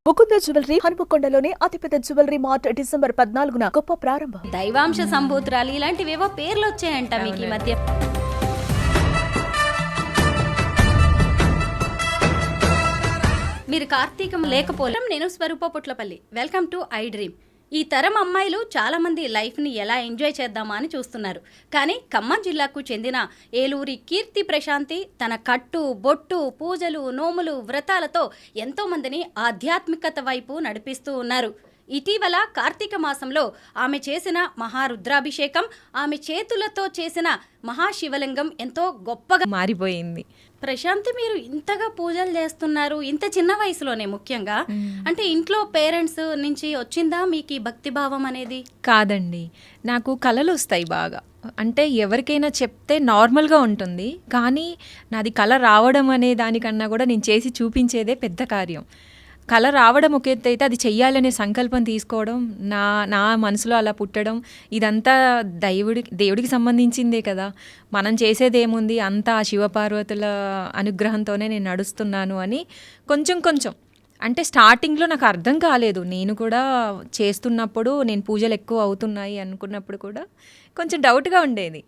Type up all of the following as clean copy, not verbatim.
Mukunda jewellery హనుమకొండలోని అతిపెద్ద jewellery mart December 14న గొప్ప ప్రారంభం. దైవాంశ సంభూతురాలు ఇలాంటివేవో పేర్లు వచ్చాయంట మీకు ఈ మధ్య. మీరు కార్తీకం లేకపోవడం. నేను Swaroopa Putlapalli. Welcome to I dream. ఈ తరం అమ్మాయిలు చాలా మంది లైఫ్ని ఎలా ఎంజాయ్ చేద్దామా అని చూస్తున్నారు. కానీ ఖమ్మం జిల్లాకు చెందిన ఏలూరి కీర్తి ప్రశాంతి తన కట్టు బొట్టు పూజలు నోములు వ్రతాలతో ఎంతో మందిని ఆధ్యాత్మికత వైపు నడిపిస్తూ ఉన్నారు. ఇటీవల కార్తీక మాసంలో ఆమె చేసిన మహారుద్రాభిషేకం, ఆమె చేతులతో చేసిన మహాశివలింగం ఎంతో గొప్పగా మారిపోయింది. ప్రశాంతి, మీరు ఇంతగా పూజలు చేస్తున్నారు ఇంత చిన్న వయసులోనే, ముఖ్యంగా అంటే ఇంట్లో పేరెంట్స్ నుంచి వచ్చిందా మీకు ఈ భక్తిభావం అనేది? కాదండి, నాకు కళలు వస్తాయి బాగా. అంటే ఎవరికైనా చెప్తే నార్మల్గా ఉంటుంది, కానీ నాది కళ రావడం అనే దానికన్నా కూడా నేను చేసి చూపించేదే పెద్ద కార్యం. కళ రావడం ఒక ఎత్తు అయితే, అది చెయ్యాలనే సంకల్పం తీసుకోవడం, నా మనసులో అలా పుట్టడం, ఇదంతా దేవుడికి సంబంధించిందే కదా. మనం చేసేది ఏముంది, అంతా ఆ శివపార్వతుల అనుగ్రహంతోనే నేను నడుస్తున్నాను అని కొంచెం అంటే స్టార్టింగ్లో నాకు అర్థం కాలేదు. నేను కూడా చేస్తున్నప్పుడు నేను పూజలు ఎక్కువ అవుతున్నాయి అనుకున్నప్పుడు కూడా కొంచెం డౌట్గా ఉండేది.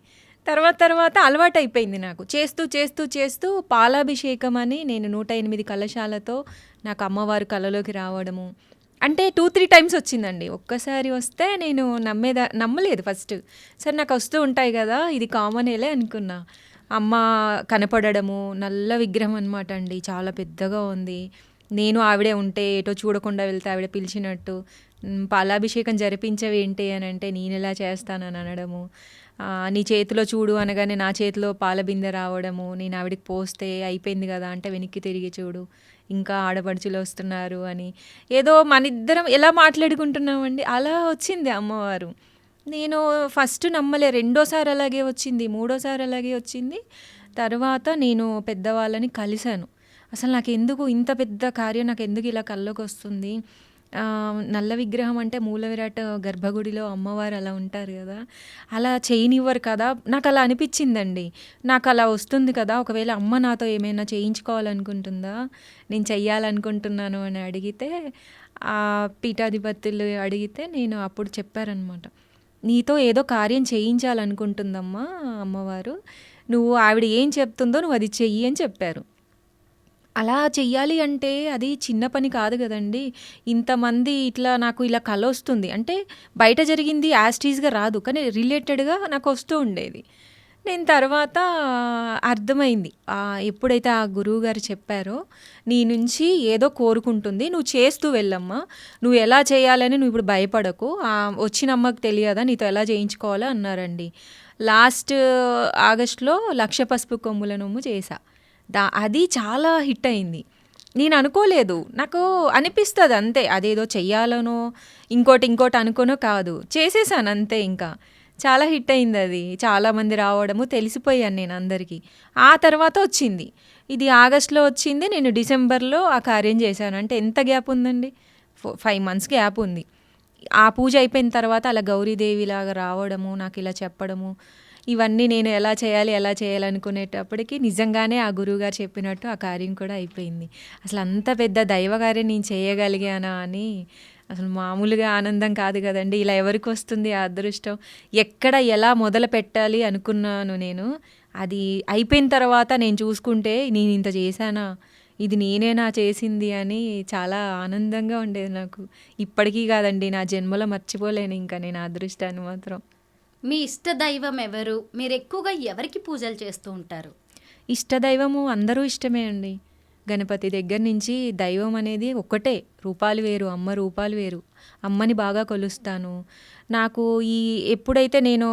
తర్వాత అలవాటు అయిపోయింది నాకు. చేస్తూ పాలాభిషేకం అని నేను 108 కలశాలతో నాకు అమ్మవారు కళలోకి రావడము అంటే 2-3 టైమ్స్ వచ్చిందండి. ఒక్కసారి వస్తే నేను నమ్మలేదు ఫస్ట్. సరే, నాకు వస్తూ ఉంటాయి కదా, ఇది కామనేలే అనుకున్నా. అమ్మ కనపడము, నల్ల విగ్రహం అనమాట అండి, చాలా పెద్దగా ఉంది. నేను ఆవిడే ఉంటే ఏటో చూడకుండా వెళ్తే ఆవిడ పిలిచినట్టు, పాలాభిషేకం జరిపించవేంటి అని అంటే నేను ఎలా చేస్తానని అనడము, నీ చేతిలో చూడు అనగానే నా చేతిలో పాల బిందె రావడము, నేను ఆవిడకి పోస్తే అయిపోయింది కదా అంటే వెనక్కి తిరిగి చూడు, ఇంకా ఆడపడుచులు వస్తున్నారు అని, ఏదో మనిద్దరం ఎలా మాట్లాడుకుంటున్నామండి, అలా వచ్చింది అమ్మవారు. నేను ఫస్ట్ నమ్మలే, రెండోసారి అలాగే వచ్చింది, మూడోసారి అలాగే వచ్చింది. తర్వాత నేను పెద్దవాళ్ళని కలిశాను. అసలు నాకు ఎందుకు ఇంత పెద్ద కార్యం, నాకు ఎందుకు ఇలా కల్లోకి వస్తుంది, నల్ల విగ్రహం అంటే మూల విరాట్ గర్భగుడిలో అమ్మవారు అలా ఉంటారు కదా, అలా చేయనివ్వరు కదా, నాకు అలా అనిపించిందండి. నాకు అలా వస్తుంది కదా, ఒకవేళ అమ్మ నాతో ఏమైనా చేయించుకోవాలనుకుంటుందా, నేను చెయ్యాలనుకుంటున్నాను అని అడిగితే, ఆ పీఠాధిపతులు అడిగితే నేను అప్పుడు చెప్పారనమాట, నీతో ఏదో కార్యం చేయించాలనుకుంటుందమ్మా అమ్మవారు, నువ్వు ఆవిడ ఏం చెప్తుందో నువ్వు అది చెయ్యి అని చెప్పారు. అలా చెయ్యాలి అంటే అది చిన్న పని కాదు కదండి. ఇంతమంది ఇట్లా నాకు ఇలా కళ వస్తుంది అంటే బయట జరిగింది యాస్టీస్గా రాదు, కానీ రిలేటెడ్గా నాకు వస్తూ ఉండేది. నేను తర్వాత అర్థమైంది, ఎప్పుడైతే ఆ గురువు గారు చెప్పారో, నీ నుంచి ఏదో కోరుకుంటుంది, నువ్వు చేస్తూ వెళ్ళమ్మా, నువ్వు ఎలా చేయాలని నువ్వు ఇప్పుడు భయపడకు, వచ్చిన అమ్మకు తెలియదా నీతో ఎలా చేయించుకోవాలో అన్నారండి. లాస్ట్ ఆగస్టులో 1,00,000 పసుపు కొమ్ముల నొమ్ము చేశా. అది చాలా హిట్ అయింది. నేను అనుకోలేదు, నాకు అనిపిస్తుంది అంతే, అదేదో చెయ్యాలనో ఇంకోటి అనుకోనో కాదు, చేసేసాను అంతే. ఇంకా చాలా హిట్ అయింది అది, చాలామంది రావడము, తెలిసిపోయాను నేను అందరికీ. ఆ తర్వాత వచ్చింది, ఇది ఆగస్టులో వచ్చింది, నేను డిసెంబర్లో ఆ కార్యం చేశాను. అంటే ఎంత గ్యాప్ ఉందండి, 5 months గ్యాప్ ఉంది. ఆ పూజ అయిపోయిన తర్వాత అలా గౌరీదేవిలాగా రావడము, నాకు ఇలా చెప్పడము, ఇవన్నీ నేను ఎలా చేయాలనుకునేటప్పటికి నిజంగానే ఆ గురువుగారు చెప్పినట్టు ఆ కార్యం కూడా అయిపోయింది. అసలు అంత పెద్ద దైవకార్యం నేను చేయగలిగానా అని అసలు మామూలుగా ఆనందం కాదు కదండి. ఇలా ఎవరికి వస్తుంది ఆ అదృష్టం, ఎక్కడ ఎలా మొదలు పెట్టాలి అనుకున్నాను నేను, అది అయిపోయిన తర్వాత నేను చూసుకుంటే నేను ఇంత చేశానా, ఇది నేనేనా చేసింది అని చాలా ఆనందంగా ఉండేది నాకు. ఇప్పటికీ కాదండి, నా జన్మలో మర్చిపోలేను ఇంకా నేను ఆ అదృష్టాన్ని మాత్రం. మీ ఇష్ట దైవం ఎవరు? మీరు ఎక్కువగా ఎవరికి పూజలు చేస్తూ ఉంటారు? ఇష్టదైవము అందరూ ఇష్టమే అండి. గణపతి దగ్గర నుంచి దైవం అనేది ఒక్కటే, రూపాలు వేరు, అమ్మ రూపాలు వేరు. అమ్మని బాగా కొలుస్తాను. నాకు ఎప్పుడైతే నేను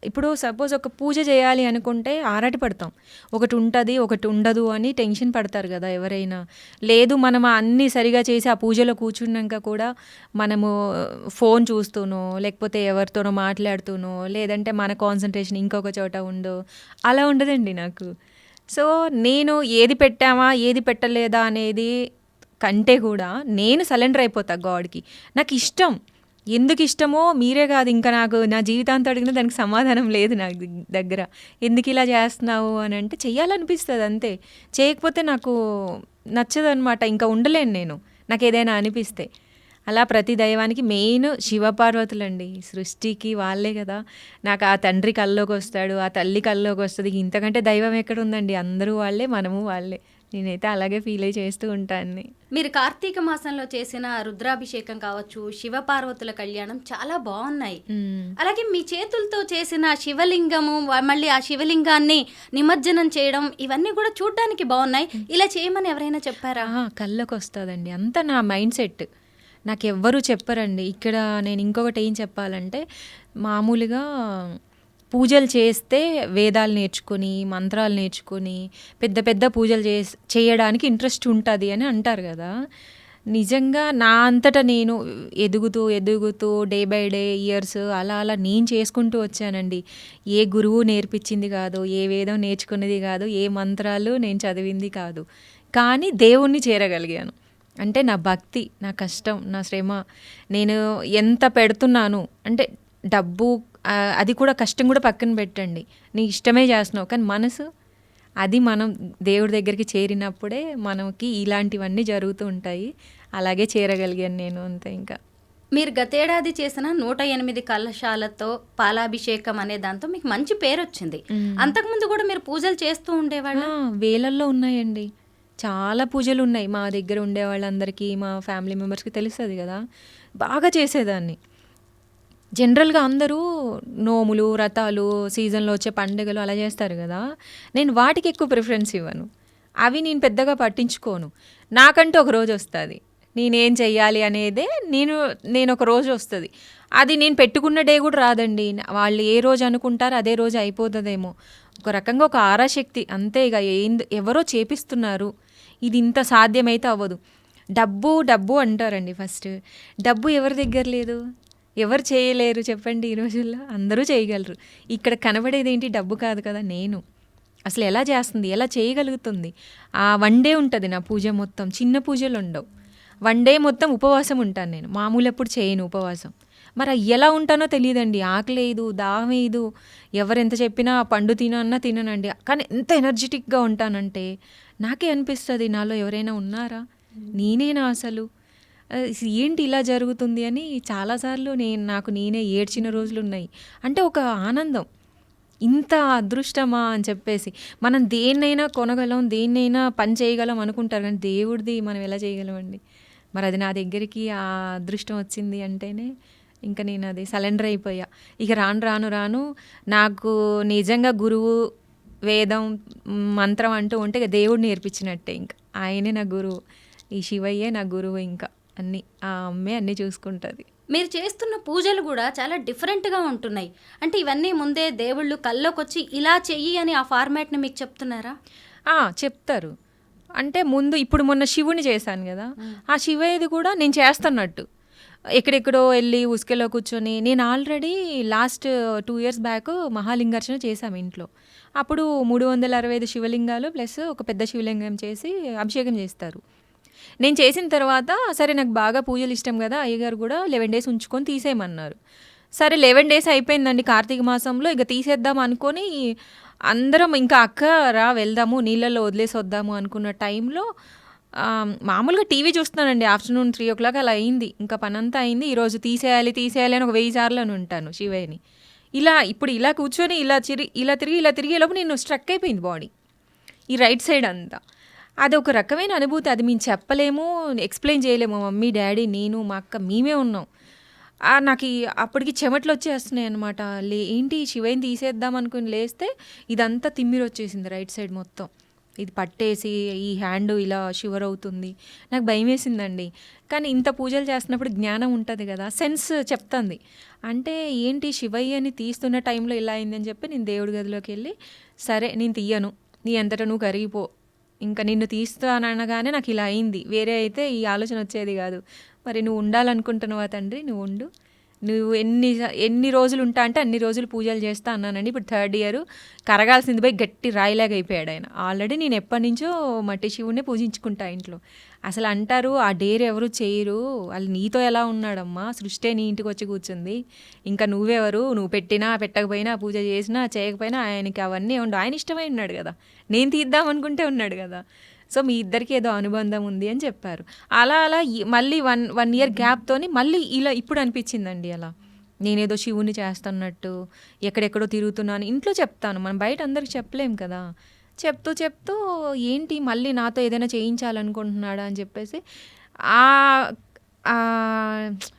ఇప్పుడు సపోజ్ ఒక పూజ చేయాలి అనుకుంటే ఆరాటపడతాం, ఒకటి ఉంటుంది ఒకటి ఉండదు అని టెన్షన్ పడతారు కదా ఎవరైనా. లేదు, మనం అన్నీ సరిగా చేసి ఆ పూజలో కూర్చున్నాక కూడా మనము ఫోన్ చూస్తూనో లేకపోతే ఎవరితోనో మాట్లాడుతూనో, లేదంటే మన కాన్సన్ట్రేషన్ ఇంకొక చోట ఉండో, అలా ఉండదండి నాకు. సో నేను ఏది పెట్టామా ఏది పెట్టలేదా అనేది కంటే కూడా నేను సరెండర్ అయిపోతా గాడ్కి. నాకు ఇష్టం, ఎందుకు ఇష్టమో మీరే కాదు, ఇంకా నాకు నా జీవితాంతం అడిగినా దానికి సమాధానం లేదు నాకు దగ్గర. ఎందుకు ఇలా చేస్తున్నావు అని అంటే చెయ్యాలనిపిస్తుంది అంతే. చేయకపోతే నాకు నచ్చదనమాట, ఇంకా ఉండలేను నేను నాకు ఏదైనా అనిపిస్తే. అలా ప్రతి దైవానికి మెయిన్ శివపార్వతులండి, సృష్టికి వాళ్ళే కదా. నాకు ఆ తండ్రి కల్లోకి వస్తాడు, ఆ తల్లి కల్లోకి వస్తుంది, ఇంతకంటే దైవం ఎక్కడ ఉందండి. అందరూ వాళ్ళే, మనము వాళ్ళే. నేనైతే అలాగే ఫీల్ అయ్యి చేస్తూ ఉంటాను. మీరు కార్తీక మాసంలో చేసిన రుద్రాభిషేకం కావచ్చు, శివపార్వతుల కళ్యాణం చాలా బాగున్నాయి. అలాగే మీ చేతులతో చేసిన శివలింగము, మళ్ళీ ఆ శివలింగాన్ని నిమజ్జనం చేయడం, ఇవన్నీ కూడా చూడడానికి బాగున్నాయి. ఇలా చేయమని ఎవరైనా చెప్పారా? కళ్ళకి వస్తుందండి, అంతా నా మైండ్ సెట్. నాకు ఎవ్వరూ చెప్పరండి. ఇక్కడ నేను ఇంకొకటి ఏం చెప్పాలంటే, మామూలుగా పూజలు చేస్తే వేదాలు నేర్చుకొని, మంత్రాలు నేర్చుకొని, పెద్ద పెద్ద పూజలు చేయడానికి ఇంట్రెస్ట్ ఉంటుంది అని అంటారు కదా. నిజంగా నా అంతటా నేను ఎదుగుతూ ఎదుగుతూ డే బై డే ఇయర్స్ అలా అలా నేను చేసుకుంటూ వచ్చానండి. ఏ గురువు నేర్పించింది కాదు, ఏ వేదం నేర్చుకున్నది కాదు, ఏ మంత్రాలు నేను చదివింది కాదు. కానీ దేవుణ్ణి చేరగలిగాను అంటే నా భక్తి, నా కష్టం, నా శ్రమ, నేను ఎంత పెడుతున్నాను అంటే డబ్బు అది కూడా కష్టం కూడా పక్కన పెట్టండి, నీ ఇష్టమే చేస్తున్నావు. కానీ మనసు, అది మనం దేవుడి దగ్గరికి చేరినప్పుడే మనకి ఇలాంటివన్నీ జరుగుతూ ఉంటాయి. అలాగే చేరగలిగాను నేను అంతే. ఇంకా మీరు గతేడాది చేసిన 108 కలశాలతో పాలాభిషేకం అనే దాంతో మీకు మంచి పేరు వచ్చింది. అంతకుముందు కూడా మీరు పూజలు చేస్తూ ఉండేవాళ్ళ? వేలల్లో ఉన్నాయండి, చాలా పూజలు ఉన్నాయి. మా దగ్గర ఉండే వాళ్ళందరికీ, మా ఫ్యామిలీ మెంబర్స్కి తెలుస్తుంది కదా, బాగా చేసేదాన్ని. జనరల్గా అందరూ నోములు, వ్రతాలు, సీజన్లో వచ్చే పండుగలు అలా చేస్తారు కదా, నేను వాటికి ఎక్కువ ప్రిఫరెన్స్ ఇవ్వను. అవి నేను పెద్దగా పట్టించుకోను. నాకంటూ ఒక రోజు వస్తుంది, నేనేం చెయ్యాలి అనేదే నేను ఒక రోజు వస్తుంది. అది నేను పెట్టుకున్న డే కూడా రాదండి. వాళ్ళు ఏ రోజు అనుకుంటారో అదే రోజు అయిపోతుందేమో. ఒక రకంగా ఒక ఆరాశక్తి అంతే. ఇక ఎవరో చేపిస్తున్నారు, ఇది ఇంత సాధ్యమైతే అవ్వదు. డబ్బు డబ్బు అంటారండి. ఫస్ట్ డబ్బు ఎవరి దగ్గర లేదు, ఎవరు చేయలేరు చెప్పండి ఈ రోజుల్లో? అందరూ చేయగలరు. ఇక్కడ కనబడేది ఏంటి? డబ్బు కాదు కదా. నేను అసలు ఎలా చేస్తుంది, ఎలా చేయగలుగుతుంది? ఆ వన్ డే ఉంటుంది నా పూజ మొత్తం, చిన్న పూజలు ఉండవు. వన్ డే మొత్తం ఉపవాసం ఉంటాను నేను. మామూలు ఎప్పుడు చేయను ఉపవాసం. మరి ఎలా ఉంటానో తెలియదండి. ఆకలేదు, దాహం వేయదు, ఎవరెంత చెప్పినా పండు తినన్నా తిననండి. కానీ ఎంత ఎనర్జెటిక్గా ఉంటానంటే నాకే అనిపిస్తుంది, నాలో ఎవరైనా ఉన్నారా, నేనేనా అసలు, ఏంటి ఇలా జరుగుతుంది అని చాలాసార్లు నాకు నేనే ఏడ్చిన రోజులు ఉన్నాయి. అంటే ఒక ఆనందం, ఇంత అదృష్టమా అని చెప్పేసి. మనం దేన్నైనా కొనగలం, దేన్నైనా పని చేయగలం అనుకుంటారు, కానీ దేవుడిది మనం ఎలా చేయగలమండి? మరి అది నా దగ్గరికి ఆ అదృష్టం వచ్చింది అంటేనే ఇంకా నేను అది సరెండర్ అయిపోయా. ఇక రాను రాను నాకు నిజంగా గురువు, వేదం, మంత్రం అంటూ ఉంటే ఇక దేవుడు నేర్పించినట్టే. ఇంకా ఆయనే నా గురువు, ఈ శివయ్యే నా గురువు. ఇంకా అన్నీ ఆ అమ్మే అన్నీ చూసుకుంటుంది. మీరు చేస్తున్న పూజలు కూడా చాలా డిఫరెంట్గా ఉంటున్నాయి. అంటే ఇవన్నీ ముందే దేవుళ్ళు కల్లోకి వచ్చి ఇలా చెయ్యి అని ఆ ఫార్మాట్ని మీకు చెప్తున్నారా? చెప్తారు. అంటే ముందు ఇప్పుడు మొన్న శివుని చేశాను కదా, ఆ శివయ్యది కూడా నేను చేస్తున్నట్టు ఎక్కడెక్కడో వెళ్ళి ఉసుకెలో కూర్చొని. నేను ఆల్రెడీ లాస్ట్ 2 years బ్యాక్ మహాలింగార్చన చేశాము ఇంట్లో. అప్పుడు 365 శివలింగాలు ప్లస్ ఒక పెద్ద శివలింగం చేసి అభిషేకం చేస్తారు. నేను చేసిన తర్వాత సరే నాకు బాగా పూజలు ఇష్టం కదా, అయ్యగారు కూడా 11 days ఉంచుకొని తీసేయమన్నారు. సరే 11 days అయిపోయిందండి కార్తీక మాసంలో, ఇక తీసేద్దాం అనుకొని అందరం ఇంకా అక్క రా వెళ్దాము, నీళ్ళల్లో వదిలేసి వద్దాము అనుకున్న టైంలో మామూలుగా టీవీ చూస్తున్నానండి. ఆఫ్టర్నూన్ 3 o'clock అలా అయింది. ఇంకా పనంతా అయింది. ఈరోజు తీసేయాలి అని ఒక 1000 సార్లు అని ఉంటాను శివయ్యని. ఇప్పుడు ఇలా కూర్చొని ఇలా తిరిగేలోపు నేను స్ట్రక్ అయిపోయింది బాడీ, ఈ రైట్ సైడ్ అంతా. అది ఒక రకమైన అనుభూతి, అది మేము చెప్పలేము, ఎక్స్ప్లెయిన్ చేయలేము. మమ్మీ, డాడీ, నేను, మా అక్క మేమే ఉన్నాం. నాకు అప్పటికి చెమటలు వచ్చేస్తున్నాయి అనమాట. ఏంటి శివయ్యని తీసేద్దాం అనుకుని లేస్తే ఇదంతా తిమ్మిరి వచ్చేసింది రైట్ సైడ్ మొత్తం. ఇది పట్టేసి ఈ హ్యాండ్ ఇలా షివర్ అవుతుంది. నాకు భయం వేసిందండి. కానీ ఇంత పూజలు చేస్తున్నప్పుడు జ్ఞానం ఉంటుంది కదా, సెన్స్ చెప్తుంది. అంటే ఏంటి శివయ్యని తీస్తున్న టైంలో ఇలా అయిందని చెప్పి నేను దేవుడి గదిలోకి వెళ్ళి, సరే నేను తీయను, నీ అంతటా నువ్వు కరిగిపో, ఇంకా నిన్ను తీస్తాననగానే నాకు ఇలా అయింది. వేరే అయితే ఈ ఆలోచన వచ్చేది కాదు. మరి నువ్వు ఉండాలనుకుంటున్నావా తండ్రి, నువ్వు ఉండు, నువ్వు ఎన్ని రోజులు ఉంటా అంటే అన్ని రోజులు పూజలు చేస్తా అన్నానండి. ఇప్పుడు 3rd ఇయర్ కరగాల్సింది పోయి గట్టి రాయిలాగా అయిపోయాడు ఆయన. ఆల్రెడీ నేను ఎప్పటి నుంచో మట్టి శివునే పూజించుకుంటా ఇంట్లో. అసలు అంటారు ఆ డేర్ ఎవరు చేయరు, వాళ్ళు నీతో ఎలా ఉన్నాడమ్మా, సృష్టి నీ ఇంటికి వచ్చి కూర్చుంది, ఇంకా నువ్వెవరు, నువ్వు పెట్టినా పెట్టకపోయినా పూజ చేసినా చేయకపోయినా ఆయనకి అవన్నీ ఉండవు, ఆయన ఇష్టమై ఉన్నాడు కదా, నేను తీద్దాం అనుకుంటే ఉన్నాడు కదా, సో మీ ఇద్దరికి ఏదో అనుబంధం ఉంది అని చెప్పారు. అలా మళ్ళీ వన్ ఇయర్ గ్యాప్తోని మళ్ళీ ఇలా ఇప్పుడు అనిపించిందండి. అలా నేనేదో శివుని చేస్తున్నట్టు ఎక్కడెక్కడో తిరుగుతున్నాను. ఇంట్లో చెప్తాను, మనం బయట అందరికి చెప్పలేం కదా. చెప్తూ ఏంటి మళ్ళీ నాతో ఏదైనా చేయించాలనుకుంటున్నాడా అని చెప్పేసి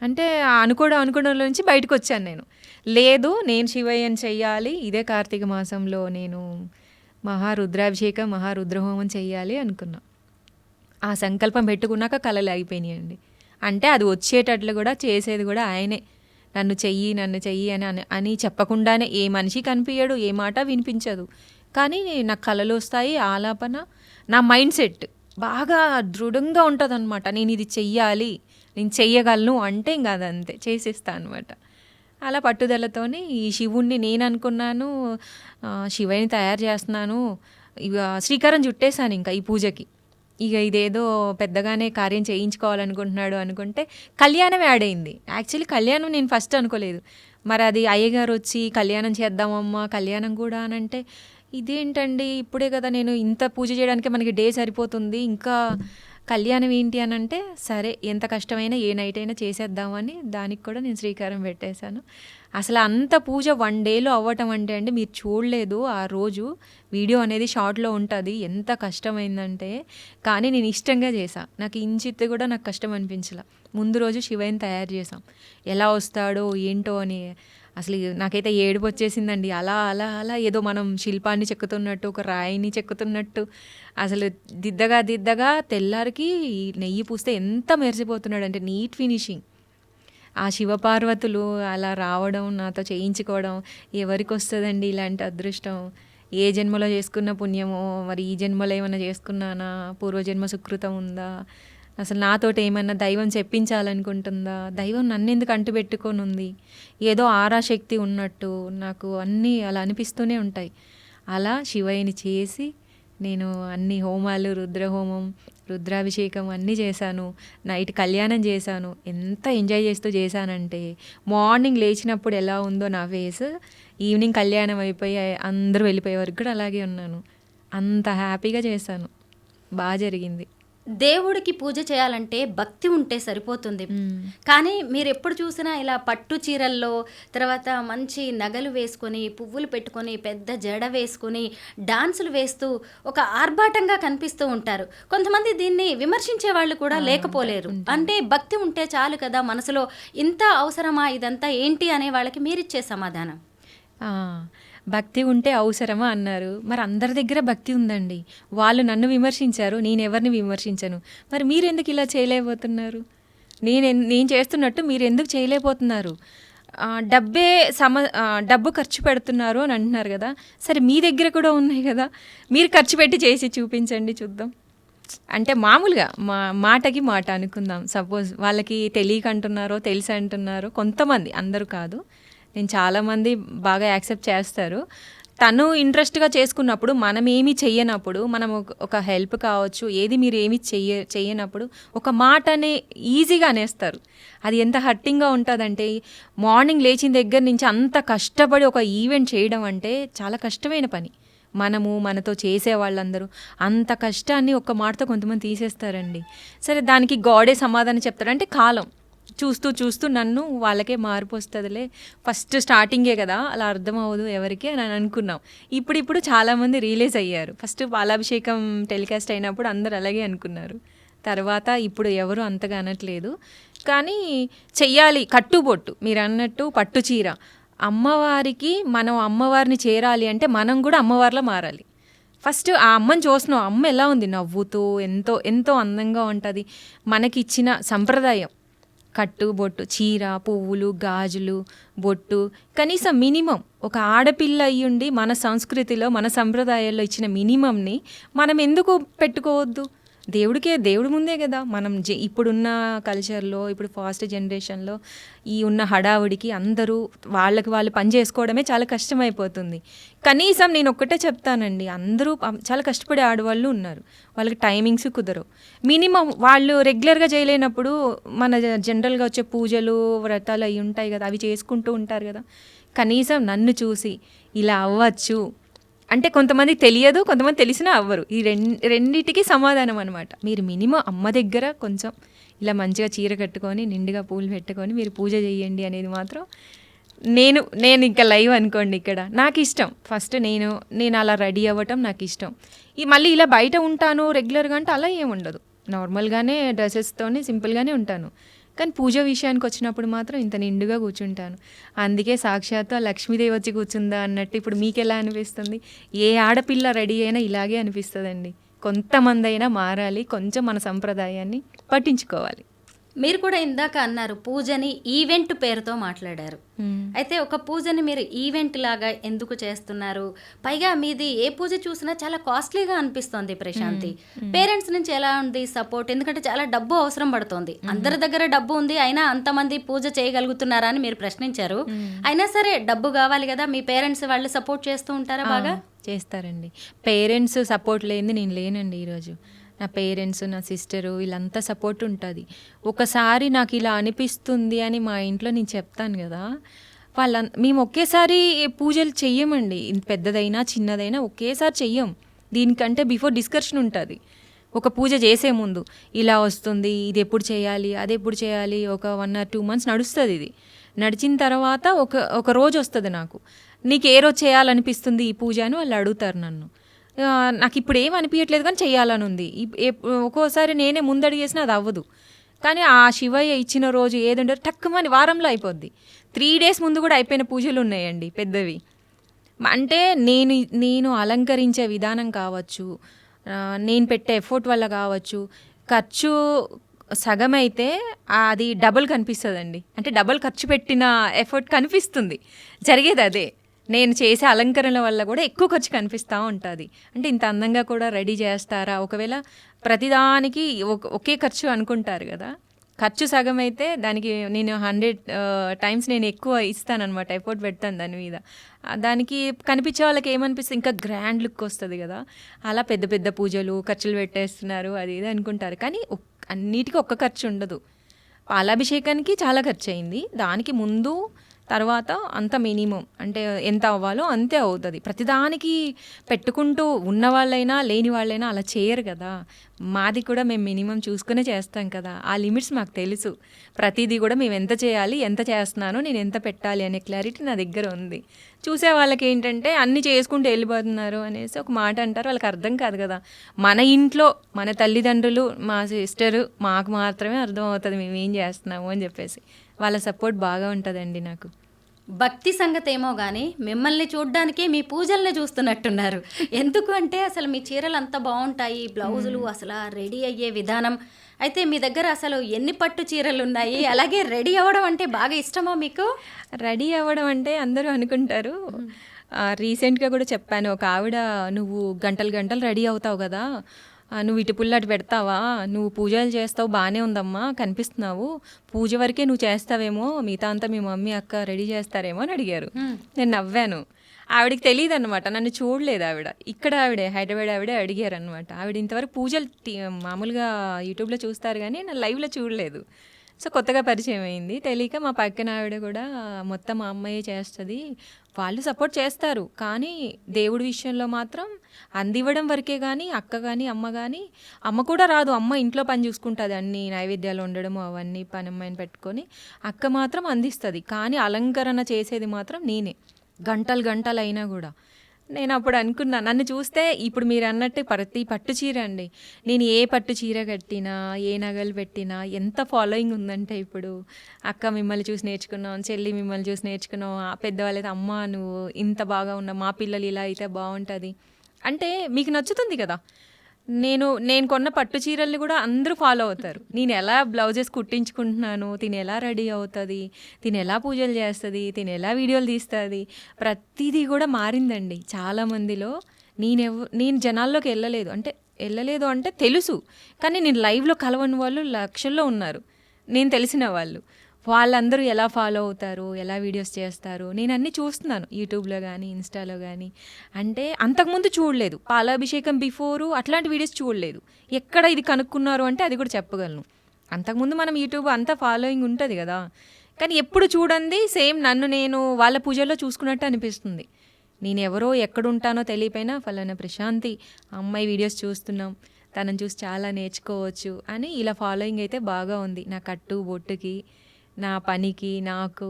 అంటే అనుకోవడం నుంచి బయటకు వచ్చాను నేను. లేదు, నేను శివయ్యని చెయ్యాలి, ఇదే కార్తీక మాసంలో నేను మహారుద్రాభిషేకం మహారుద్రహోమం చెయ్యాలి అనుకున్నా. ఆ సంకల్పం పెట్టుకున్నాక కళలు ఆగిపోయినాయండి. అంటే అది వచ్చేటట్లు కూడా చేసేది కూడా ఆయనే. నన్ను చెయ్యి అని చెప్పకుండానే ఏ మనిషి కనిపించడు, ఏ మాట వినిపించదు, కానీ నాకు కళలు వస్తాయి. ఆలాపన, నా మైండ్ సెట్ బాగా దృఢంగా ఉంటుంది అనమాట. నేను ఇది చెయ్యాలి, నేను చెయ్యగలను అంటే ఇంకా అదంతే చేసేస్తా అనమాట. అలా పట్టుదలతోని ఈ శివుణ్ణి నేను అనుకున్నాను, శివయ్యని తయారు చేస్తున్నాను, ఇక శ్రీకారం చుట్టేశాను ఇంకా ఈ పూజకి. ఇక ఇదేదో పెద్దగానే కార్యం చేయించుకోవాలనుకుంటున్నాడు అనుకుంటే కళ్యాణం యాడ్ అయింది. యాక్చువల్లీ కళ్యాణం నేను ఫస్ట్ అనుకోలేదు. మరి అది అయ్యగారు వచ్చి కళ్యాణం చేద్దామమ్మా కళ్యాణం కూడా అని అంటే, ఇదేంటండి ఇప్పుడే కదా నేను ఇంత పూజ చేయడానికి మనకి డే సరిపోతుంది, ఇంకా కళ్యాణం ఏంటి అని అంటే, సరే ఎంత కష్టమైనా ఏ నైట్ అయినా చేసేద్దామని దానికి కూడా నేను శ్రీకారం పెట్టేశాను. అసలు అంత పూజ 1 డేలో అవ్వటం అంటే అండి మీరు చూడలేదు, ఆ రోజు వీడియో అనేది షార్ట్లో ఉంటుంది, ఎంత కష్టమైందంటే. కానీ నేను ఇష్టంగా చేశా, నాకు ఇంచిత్తు కూడా నాకు కష్టం అనిపించలే. ముందు రోజు శివయ్యని తయారు చేసాం, ఎలా వస్తాడో ఏంటో అని. అసలు నాకైతే ఏడుపు వచ్చేసిందండి. అలా ఏదో మనం శిల్పాన్ని చెక్కుతున్నట్టు, ఒక రాయిని చెక్కుతున్నట్టు, అసలు దిద్దగా తెల్లారికి నెయ్యి పూస్తే ఎంత మెరిసిపోతున్నాడు అంటే నీట్ ఫినిషింగ్. ఆ శివపార్వతులు అలా రావడం, నాతో చేయించుకోవడం, ఎవరికి వస్తుందండి ఇలాంటి అదృష్టం? ఏ జన్మలో చేసుకున్న పుణ్యమో, మరి ఈ జన్మలో ఏమైనా చేసుకున్నానా, పూర్వజన్మ సుకృతం ఉందా, అసలు నాతోటి ఏమన్నా దైవం చెప్పించాలనుకుంటుందా, దైవం నన్నెందుకు అంటుపెట్టుకొని ఉంది, ఏదో ఆరాశక్తి ఉన్నట్టు నాకు అన్నీ అలా అనిపిస్తూనే ఉంటాయి. అలా శివయ్యని చేసి నేను అన్ని హోమాలు, రుద్రహోమం, రుద్రాభిషేకం అన్నీ చేశాను. నైట్ కళ్యాణం చేశాను. ఎంత ఎంజాయ్ చేస్తూ చేశానంటే, మార్నింగ్ లేచినప్పుడు ఎలా ఉందో నా ఫేస్, ఈవినింగ్ కళ్యాణం అయిపోయి అందరూ వెళ్ళిపోయే వరకు కూడా అలాగే ఉన్నాను. అంత హ్యాపీగా చేశాను, బాగా జరిగింది. దేవుడికి పూజ చేయాలంటే భక్తి ఉంటే సరిపోతుంది. కానీ మీరు ఎప్పుడు చూసినా ఇలా పట్టు చీరల్లో, తర్వాత మంచి నగలు వేసుకొని, పువ్వులు పెట్టుకొని, పెద్ద జడ వేసుకొని, డాన్సులు వేస్తూ ఒక ఆర్భాటంగా కనిపిస్తూ ఉంటారు. కొంతమంది దీన్ని విమర్శించే వాళ్ళు కూడా లేకపోలేరు. అంటే భక్తి ఉంటే చాలు కదా, మనసులో ఇంత అవసరమా ఇదంతా ఏంటి అనే వాళ్ళకి మీరిచ్చే సమాధానం? భక్తి ఉంటే అవసరమా అన్నారు. మరి అందరి దగ్గర భక్తి ఉందండి. వాళ్ళు నన్ను విమర్శించారు, నేను ఎవరిని విమర్శించను. మరి మీరు ఎందుకు ఇలా చేయలేకపోతున్నారు? నేను చేస్తున్నట్టు మీరు ఎందుకు చేయలేకపోతున్నారు? డబ్బు ఖర్చు పెడుతున్నారు అని అంటున్నారు కదా, సరే మీ దగ్గర కూడా ఉన్నాయి కదా, మీరు ఖర్చు పెట్టి చేసి చూపించండి చూద్దాం. అంటే మామూలుగా మాటకి మాట అనుకుందాం. సపోజ్ వాళ్ళకి తెలియక అంటున్నారో తెలిసి అంటున్నారో, కొంతమంది, అందరూ కాదు, నేను చాలామంది బాగా యాక్సెప్ట్ చేస్తారు. తను ఇంట్రెస్ట్గా చేసుకున్నప్పుడు, మనం ఏమీ చెయ్యనప్పుడు, మనం ఒక హెల్ప్ కావచ్చు, ఏది మీరు ఏమి చెయ్యనప్పుడు ఒక మాటనే ఈజీగా అనేస్తారు. అది ఎంత హర్టింగ్గా ఉంటుందంటే, మార్నింగ్ లేచిన దగ్గర నుంచి అంత కష్టపడి ఒక ఈవెంట్ చేయడం అంటే చాలా కష్టమైన పని. మనతో చేసే వాళ్ళందరూ అంత కష్టాన్ని ఒక్క మాటతో కొంతమంది తీసేస్తారండి. సరే, దానికి గాడే సమాధానం చెప్తాడంటే, కాలం చూస్తూ నన్ను వాళ్ళకే మార్పు వస్తుందిలే, ఫస్ట్ స్టార్టింగే కదా, అలా అర్థం అవ్వదు ఎవరికి అని అనుకున్నాం. ఇప్పుడు చాలామంది రియలైజ్ అయ్యారు. ఫస్ట్ పాలాభిషేకం టెలికాస్ట్ అయినప్పుడు అందరు అలాగే అనుకున్నారు. తర్వాత ఇప్పుడు ఎవరు అంతగా అనట్లేదు. కానీ చెయ్యాలి, కట్టుబొట్టు మీరు అన్నట్టు పట్టు చీర, అమ్మవారికి మనం అమ్మవారిని చేరాలి అంటే మనం కూడా అమ్మవారిలో మారాలి. ఫస్ట్ ఆ అమ్మని చూస్తున్నాం, అమ్మ ఎలా ఉంది, నవ్వుతూ ఎంతో అందంగా ఉంటుంది. మనకిచ్చిన సంప్రదాయం కట్టు బొట్టు, చీర, పువ్వులు, గాజులు, బొట్టు, కనీసం మినిమం ఒక ఆడపిల్ల అయ్యుండి మన సంస్కృతిలో మన సంప్రదాయాల్లో ఇచ్చిన మినిమంని మనం ఎందుకు పెట్టుకోవద్దు? దేవుడి ముందే కదా మనం ఇప్పుడున్న కల్చర్లో, ఇప్పుడు ఫాస్ట్ జనరేషన్లో ఈ ఉన్న హడావుడికి అందరూ వాళ్ళకి వాళ్ళు పని చేసుకోవడమే చాలా కష్టమైపోతుంది. కనీసం నేను ఒక్కటే చెప్తానండి, అందరూ చాలా కష్టపడే ఆడవాళ్ళు ఉన్నారు, వాళ్ళకి టైమింగ్స్ కుదరవు. మినిమం వాళ్ళు రెగ్యులర్గా చేయలేనప్పుడు మన జనరల్గా వచ్చే పూజలు వ్రతాలు అవి ఉంటాయి కదా, అవి చేసుకుంటూ ఉంటారు కదా. కనీసం నన్ను చూసి ఇలా అవ్వచ్చు అంటే, కొంతమంది తెలియదు, కొంతమంది తెలిసినా అవ్వరు. ఈ రెండిటికి సమాధానం అనమాట. మీరు మినిమం అమ్మ దగ్గర కొంచెం ఇలా మంచిగా చీర కట్టుకొని నిండుగా పూలు పెట్టుకొని మీరు పూజ చేయండి అనేది మాత్రం నేను ఇంకా లైవ్ అనుకోండి. ఇక్కడ నాకు ఇష్టం. ఫస్ట్ నేను అలా రెడీ అవ్వటం నాకు ఇష్టం. మళ్ళీ ఇలా బయట ఉంటాను రెగ్యులర్గా అంటే అలా ఏముండదు, నార్మల్గానే డ్రెస్సెస్తోనే సింపుల్గానే ఉంటాను. కానీ పూజ విషయానికి వచ్చినప్పుడు మాత్రం ఇంత నిండుగా కూర్చుంటాను. అందుకే సాక్షాత్తు ఆ లక్ష్మీదేవి వచ్చి కూర్చుందా అన్నట్టు ఇప్పుడు మీకు ఎలా అనిపిస్తుంది? ఏ ఆడపిల్ల రెడీ అయినా ఇలాగే అనిపిస్తుందండి. కొంతమంది అయినా మారాలి, కొంచెం మన సంప్రదాయాన్ని పట్టించుకోవాలి. మీరు కూడా ఇందాక అన్నారు పూజని ఈవెంట్ పేరుతో మాట్లాడారు. అయితే ఒక పూజని మీరు ఈవెంట్ లాగా ఎందుకు చేస్తున్నారు? పైగా మీది ఏ పూజ చూసినా చాలా కాస్ట్లీగా అనిపిస్తోంది ప్రశాంతి. పేరెంట్స్ నుంచి ఎలా ఉంది సపోర్ట్? ఎందుకంటే చాలా డబ్బు అవసరం పడుతోంది. అందరి దగ్గర డబ్బు ఉంది, అయినా అంతమంది పూజ చేయగలుగుతున్నారా అని మీరు ప్రశ్నించారు. అయినా సరే డబ్బు కావాలి కదా, మీ పేరెంట్స్ వాళ్ళు సపోర్ట్ చేస్తూ ఉంటారా? బాగా చేస్తారండి. పేరెంట్స్ సపోర్ట్ లేనిది నేను లేనండి ఈరోజు. నా పేరెంట్స్, నా సిస్టరు, వీళ్ళంతా సపోర్ట్ ఉంటుంది. ఒకసారి నాకు ఇలా అనిపిస్తుంది అని మా ఇంట్లో నేను చెప్తాను కదా, మేము ఒకేసారి పూజలు చెయ్యమండి. పెద్దదైనా చిన్నదైనా ఒకేసారి చెయ్యం. దీనికంటే బిఫోర్ డిస్కషన్ ఉంటుంది. ఒక పూజ చేసే ముందు ఇలా వస్తుంది, ఇది ఎప్పుడు చేయాలి, అది ఎప్పుడు చేయాలి, ఒక 1 or 2 months నడుస్తుంది. ఇది నడిచిన తర్వాత ఒక రోజు వస్తుంది నాకు, నీకు ఏ రోజు చేయాలనిపిస్తుంది ఈ పూజ అని వాళ్ళు అడుగుతారు నన్ను. నాకు ఇప్పుడు ఏం అనిపించట్లేదు కానీ చెయ్యాలని ఉంది. ఒక్కోసారి నేనే ముందడిగేసినా అది అవ్వదు. కానీ ఆ శివయ్య ఇచ్చిన రోజు ఏదంటే టక్కుమని వారంలో అయిపోద్ది. 3 days ముందు కూడా అయిపోయిన పూజలు ఉన్నాయండి పెద్దవి. అంటే నేను అలంకరించే విధానం కావచ్చు, నేను పెట్టే ఎఫర్ట్ వల్ల కావచ్చు, ఖర్చు సగం అయితే అది డబుల్ కనిపిస్తుందండి. అంటే డబుల్ ఖర్చు పెట్టిన ఎఫర్ట్ కనిపిస్తుంది, జరిగేది అదే. నేను చేసే అలంకరణల వల్ల కూడా ఎక్కువ ఖర్చు కనిపిస్తూ ఉంటుంది. అంటే ఇంత అందంగా కూడా రెడీ చేస్తారా? ఒకవేళ ప్రతిదానికి ఒకే ఖర్చు అనుకుంటారు కదా, ఖర్చు సగం అయితే దానికి నేను 100 times నేను ఎక్కువ ఇస్తానన్నమాట, ఎఫర్ట్ పెడతాను దాని మీద. దానికి కనిపించే వాళ్ళకి ఏమనిపిస్తుంది, ఇంకా గ్రాండ్ లుక్ వస్తుంది కదా. అలా పెద్ద పెద్ద పూజలు ఖర్చులు పెట్టేస్తున్నారు అది ఇది అనుకుంటారు. కానీ అన్నిటికీ ఒక్క ఖర్చు ఉండదు. పాలాభిషేకానికి చాలా ఖర్చు అయింది, దానికి ముందు తర్వాత అంత మినిమం అంటే ఎంత అవ్వాలో అంతే అవుతుంది. ప్రతిదానికి పెట్టుకుంటూ ఉన్నవాళ్ళైనా లేని వాళ్ళైనా అలా చేయరు కదా. మాది కూడా మేము మినిమం చూసుకునే చేస్తాం కదా, ఆ లిమిట్స్ మాకు తెలుసు. ప్రతిదీ కూడా మేము ఎంత చేయాలి, ఎంత చేస్తున్నానో, నేను ఎంత పెట్టాలి అనే క్లారిటీ నా దగ్గర ఉంది. చూసే వాళ్ళకి ఏంటంటే అన్నీ చేసుకుంటూ వెళ్ళిపోతున్నారు అనేసి ఒక మాట అంటారు, వాళ్ళకి అర్థం కాదు కదా. మన ఇంట్లో మన తల్లిదండ్రులు, మా సిస్టరు, మాకు మాత్రమే అర్థం అవుతుంది మేము ఏం చేస్తున్నాము అని చెప్పేసి. వాళ్ళ సపోర్ట్ బాగా ఉంటుందండి నాకు. భక్తి సంగతి ఏమో కానీ మిమ్మల్ని చూడడానికి మీ పూజల్ని చూస్తున్నట్టున్నారు. ఎందుకు అంటే అసలు మీ చీరలు అంత బాగుంటాయి, బ్లౌజులు, అసలు రెడీ అయ్యే విధానం. అయితే మీ దగ్గర అసలు ఎన్ని పట్టు చీరలు ఉన్నాయి? అలాగే రెడీ అవ్వడం అంటే బాగా ఇష్టమా మీకు? రెడీ అవ్వడం అంటే అందరూ అనుకుంటారు. రీసెంట్గా కూడా చెప్పాను, ఒక ఆవిడ నువ్వు గంటలు రెడీ అవుతావు కదా, నువ్వు ఇటు పుల్లటి పెడతావా, నువ్వు పూజలు చేస్తావు బాగానే ఉందమ్మా, కనిపిస్తున్నావు, పూజ వరకే నువ్వు చేస్తావేమో, మిగతా అంతా మీ మమ్మీ అక్క రెడీ చేస్తారేమో అని అడిగారు. నేను నవ్వాను. ఆవిడకి తెలియదు అనమాట, నన్ను చూడలేదు ఆవిడ. ఇక్కడ హైదరాబాద్ ఆవిడే అడిగారు అనమాట. ఆవిడ ఇంతవరకు పూజలు మామూలుగా యూట్యూబ్లో చూస్తారు కానీ నేను లైవ్లో చూడలేదు. సో కొత్తగా పరిచయం అయింది. తెలియక మా పక్కన ఆవిడ కూడా మొత్తం మా అమ్మాయి చేస్తుంది, వాళ్ళు సపోర్ట్ చేస్తారు, కానీ దేవుడి విషయంలో మాత్రం అందివ్వడం వరకే. కానీ అక్క కానీ అమ్మ కానీ, అమ్మ కూడా రాదు, అమ్మ ఇంట్లో పని చూసుకుంటుంది, అన్ని నైవేద్యాలు వండడం అవన్నీ పని అమ్మాయిని పెట్టుకొని, అక్క మాత్రం అందిస్తుంది. కానీ అలంకరణ చేసేది మాత్రం నేనే, గంటలు అయినా కూడా. నేను అప్పుడు అనుకున్నా, నన్ను చూస్తే ఇప్పుడు మీరు అన్నట్టు ప్రతి పట్టు చీర అండి, నేను ఏ పట్టు చీర కట్టినా, ఏ నగలు పెట్టినా ఎంత ఫాలోయింగ్ ఉందంటే, ఇప్పుడు అక్క మిమ్మల్ని చూసి నేర్చుకున్నాం, చెల్లి మిమ్మల్ని చూసి నేర్చుకున్నాం, పెద్దవాళ్ళైతే అమ్మ నువ్వు ఇంత బాగా ఉన్నావు, మా పిల్లలు ఇలా అయితే బాగుంటుంది అంటే మీకు నచ్చుతుంది కదా. నేను కొన్న పట్టు చీరల్ని కూడా అందరూ ఫాలో అవుతారు. నేను ఎలా బ్లౌజెస్ కుట్టించుకుంటున్నాను, తిని ఎలా రెడీ అవుతుంది, తిని ఎలా పూజలు చేస్తుంది, తిని ఎలా వీడియోలు తీస్తుంది, ప్రతిదీ కూడా మారిందండి చాలామందిలో. నేను జనాల్లోకి వెళ్ళలేదు, అంటే వెళ్ళలేదు అంటే తెలుసు, కానీ నేను లైవ్లో కలవని వాళ్ళు లక్షల్లో ఉన్నారు, నేను తెలిసిన వాళ్ళు. వాళ్ళందరూ ఎలా ఫాలో అవుతారు, ఎలా వీడియోస్ చేస్తారు, నేను అన్నీ చూస్తున్నాను యూట్యూబ్లో కానీ ఇన్స్టాలో కానీ. అంటే అంతకుముందు చూడలేదు, పాలాభిషేకం బిఫోరు అట్లాంటి వీడియోస్ చూడలేదు. ఎక్కడ ఇది కనుక్కున్నారు అంటే అది కూడా చెప్పగలను. అంతకుముందు మనం యూట్యూబ్ అంతా ఫాలోయింగ్ ఉంటుంది కదా, కానీ ఎప్పుడు చూడండి సేమ్ నన్ను నేను వాళ్ళ పూజల్లో చూసుకున్నట్టు అనిపిస్తుంది. నేను ఎవరో ఎక్కడుంటానో తెలియపోయినా ఫలానా ప్రశాంతి అమ్మాయి వీడియోస్ చూస్తున్నాం, తనని చూసి చాలా నేర్చుకోవచ్చు అని ఇలా ఫాలోయింగ్ అయితే బాగా ఉంది. నా కట్టు బొట్టుకి, నా పనికి, నాకు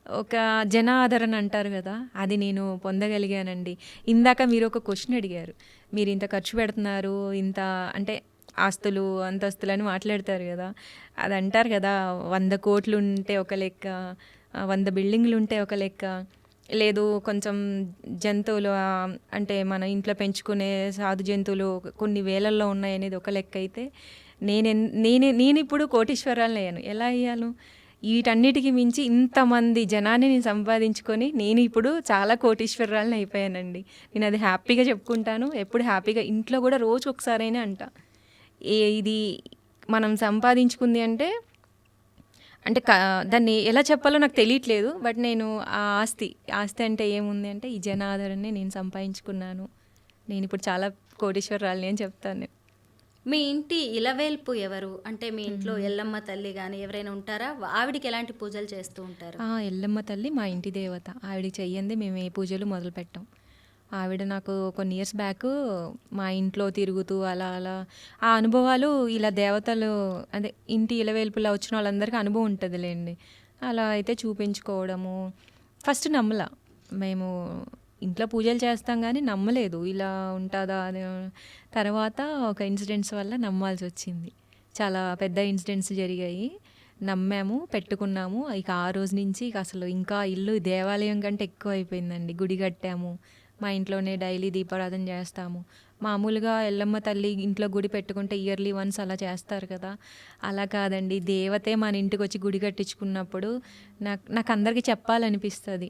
ఒక జన ఆదరణ అంటారు కదా, అది నేను పొందగలిగానండి. ఇందాక మీరు ఒక క్వశ్చన్ అడిగారు, మీరు ఇంత ఖర్చు పెడుతున్నారు, ఇంత అంటే ఆస్తులు అంతస్తులు అని మాట్లాడతారు కదా, అది అంటారు కదా 100 కోట్లు ఉంటే ఒక లెక్క, 100 బిల్డింగ్లు ఉంటే ఒక లెక్క, లేదు కొంచెం జంతువులు అంటే మన ఇంట్లో పెంచుకునే సాధు జంతువులు కొన్ని వేలల్లో ఉన్నాయనేది ఒక లెక్క అయితే, నేను ఇప్పుడు కోటీశ్వరాలను అయ్యాను. ఎలా అయ్యాను? వీటన్నిటికీ మించి ఇంతమంది జనాన్ని నేను సంపాదించుకొని నేను ఇప్పుడు చాలా కోటీశ్వరాలను అయిపోయానండి. నేను అది హ్యాపీగా చెప్పుకుంటాను. ఎప్పుడు హ్యాపీగా ఇంట్లో కూడా రోజు ఒకసారైనా అంట, ఇది మనం సంపాదించుకుంది అంటే అంటే దాన్ని ఎలా చెప్పాలో నాకు తెలియట్లేదు. బట్ నేను ఆ ఆస్తి అంటే ఏముంది అంటే ఈ జనాదరణని నేను సంపాదించుకున్నాను. నేను ఇప్పుడు చాలా కోటీశ్వరాలని అని చెప్తాను నేను. మీ ఇంటి ఇలవేల్పు ఎవరు? అంటే మీ ఇంట్లో ఎల్లమ్మ తల్లి కానీ ఎవరైనా ఉంటారా? ఆవిడికి ఎలాంటి పూజలు చేస్తూ ఉంటారు? ఎల్లమ్మ తల్లి మా ఇంటి దేవత. ఆవిడకి చెయ్యంది మేము ఏ పూజలు మొదలు పెట్టాం. ఆవిడ నాకు కొన్ని ఇయర్స్ బ్యాక్ మా ఇంట్లో తిరుగుతూ అలా ఆ అనుభవాలు, ఇలా దేవతలు అదే ఇంటి ఇలవేల్పులా వచ్చిన వాళ్ళందరికీ అనుభవం ఉంటుందిలేండి. అలా అయితే చూపించుకోవడము. ఫస్ట్ నమ్మలా, మేము ఇంట్లో పూజలు చేస్తాం కానీ నమ్మలేదు ఇలా ఉంటుందా అని. తర్వాత ఒక ఇన్సిడెంట్స్ వల్ల నమ్మాల్సి వచ్చింది. చాలా పెద్ద ఇన్సిడెంట్స్ జరిగాయి, నమ్మాము, పెట్టుకున్నాము. ఇక ఆ రోజు నుంచి ఇక అసలు ఇంకా ఇల్లు దేవాలయం కంటే ఎక్కువ అయిపోయిందండి. గుడి కట్టాము, మా ఇంట్లోనే డైలీ దీపారాధన చేస్తాము. మామూలుగా ఎల్లమ్మ తల్లి ఇంట్లో గుడి పెట్టుకుంటే ఇయర్లీ వన్స్ అలా చేస్తారు కదా, అలా కాదండి. దేవతే మన ఇంటికి వచ్చి గుడి కట్టించుకున్నప్పుడు నాకు అందరికీ చెప్పాలనిపిస్తుంది,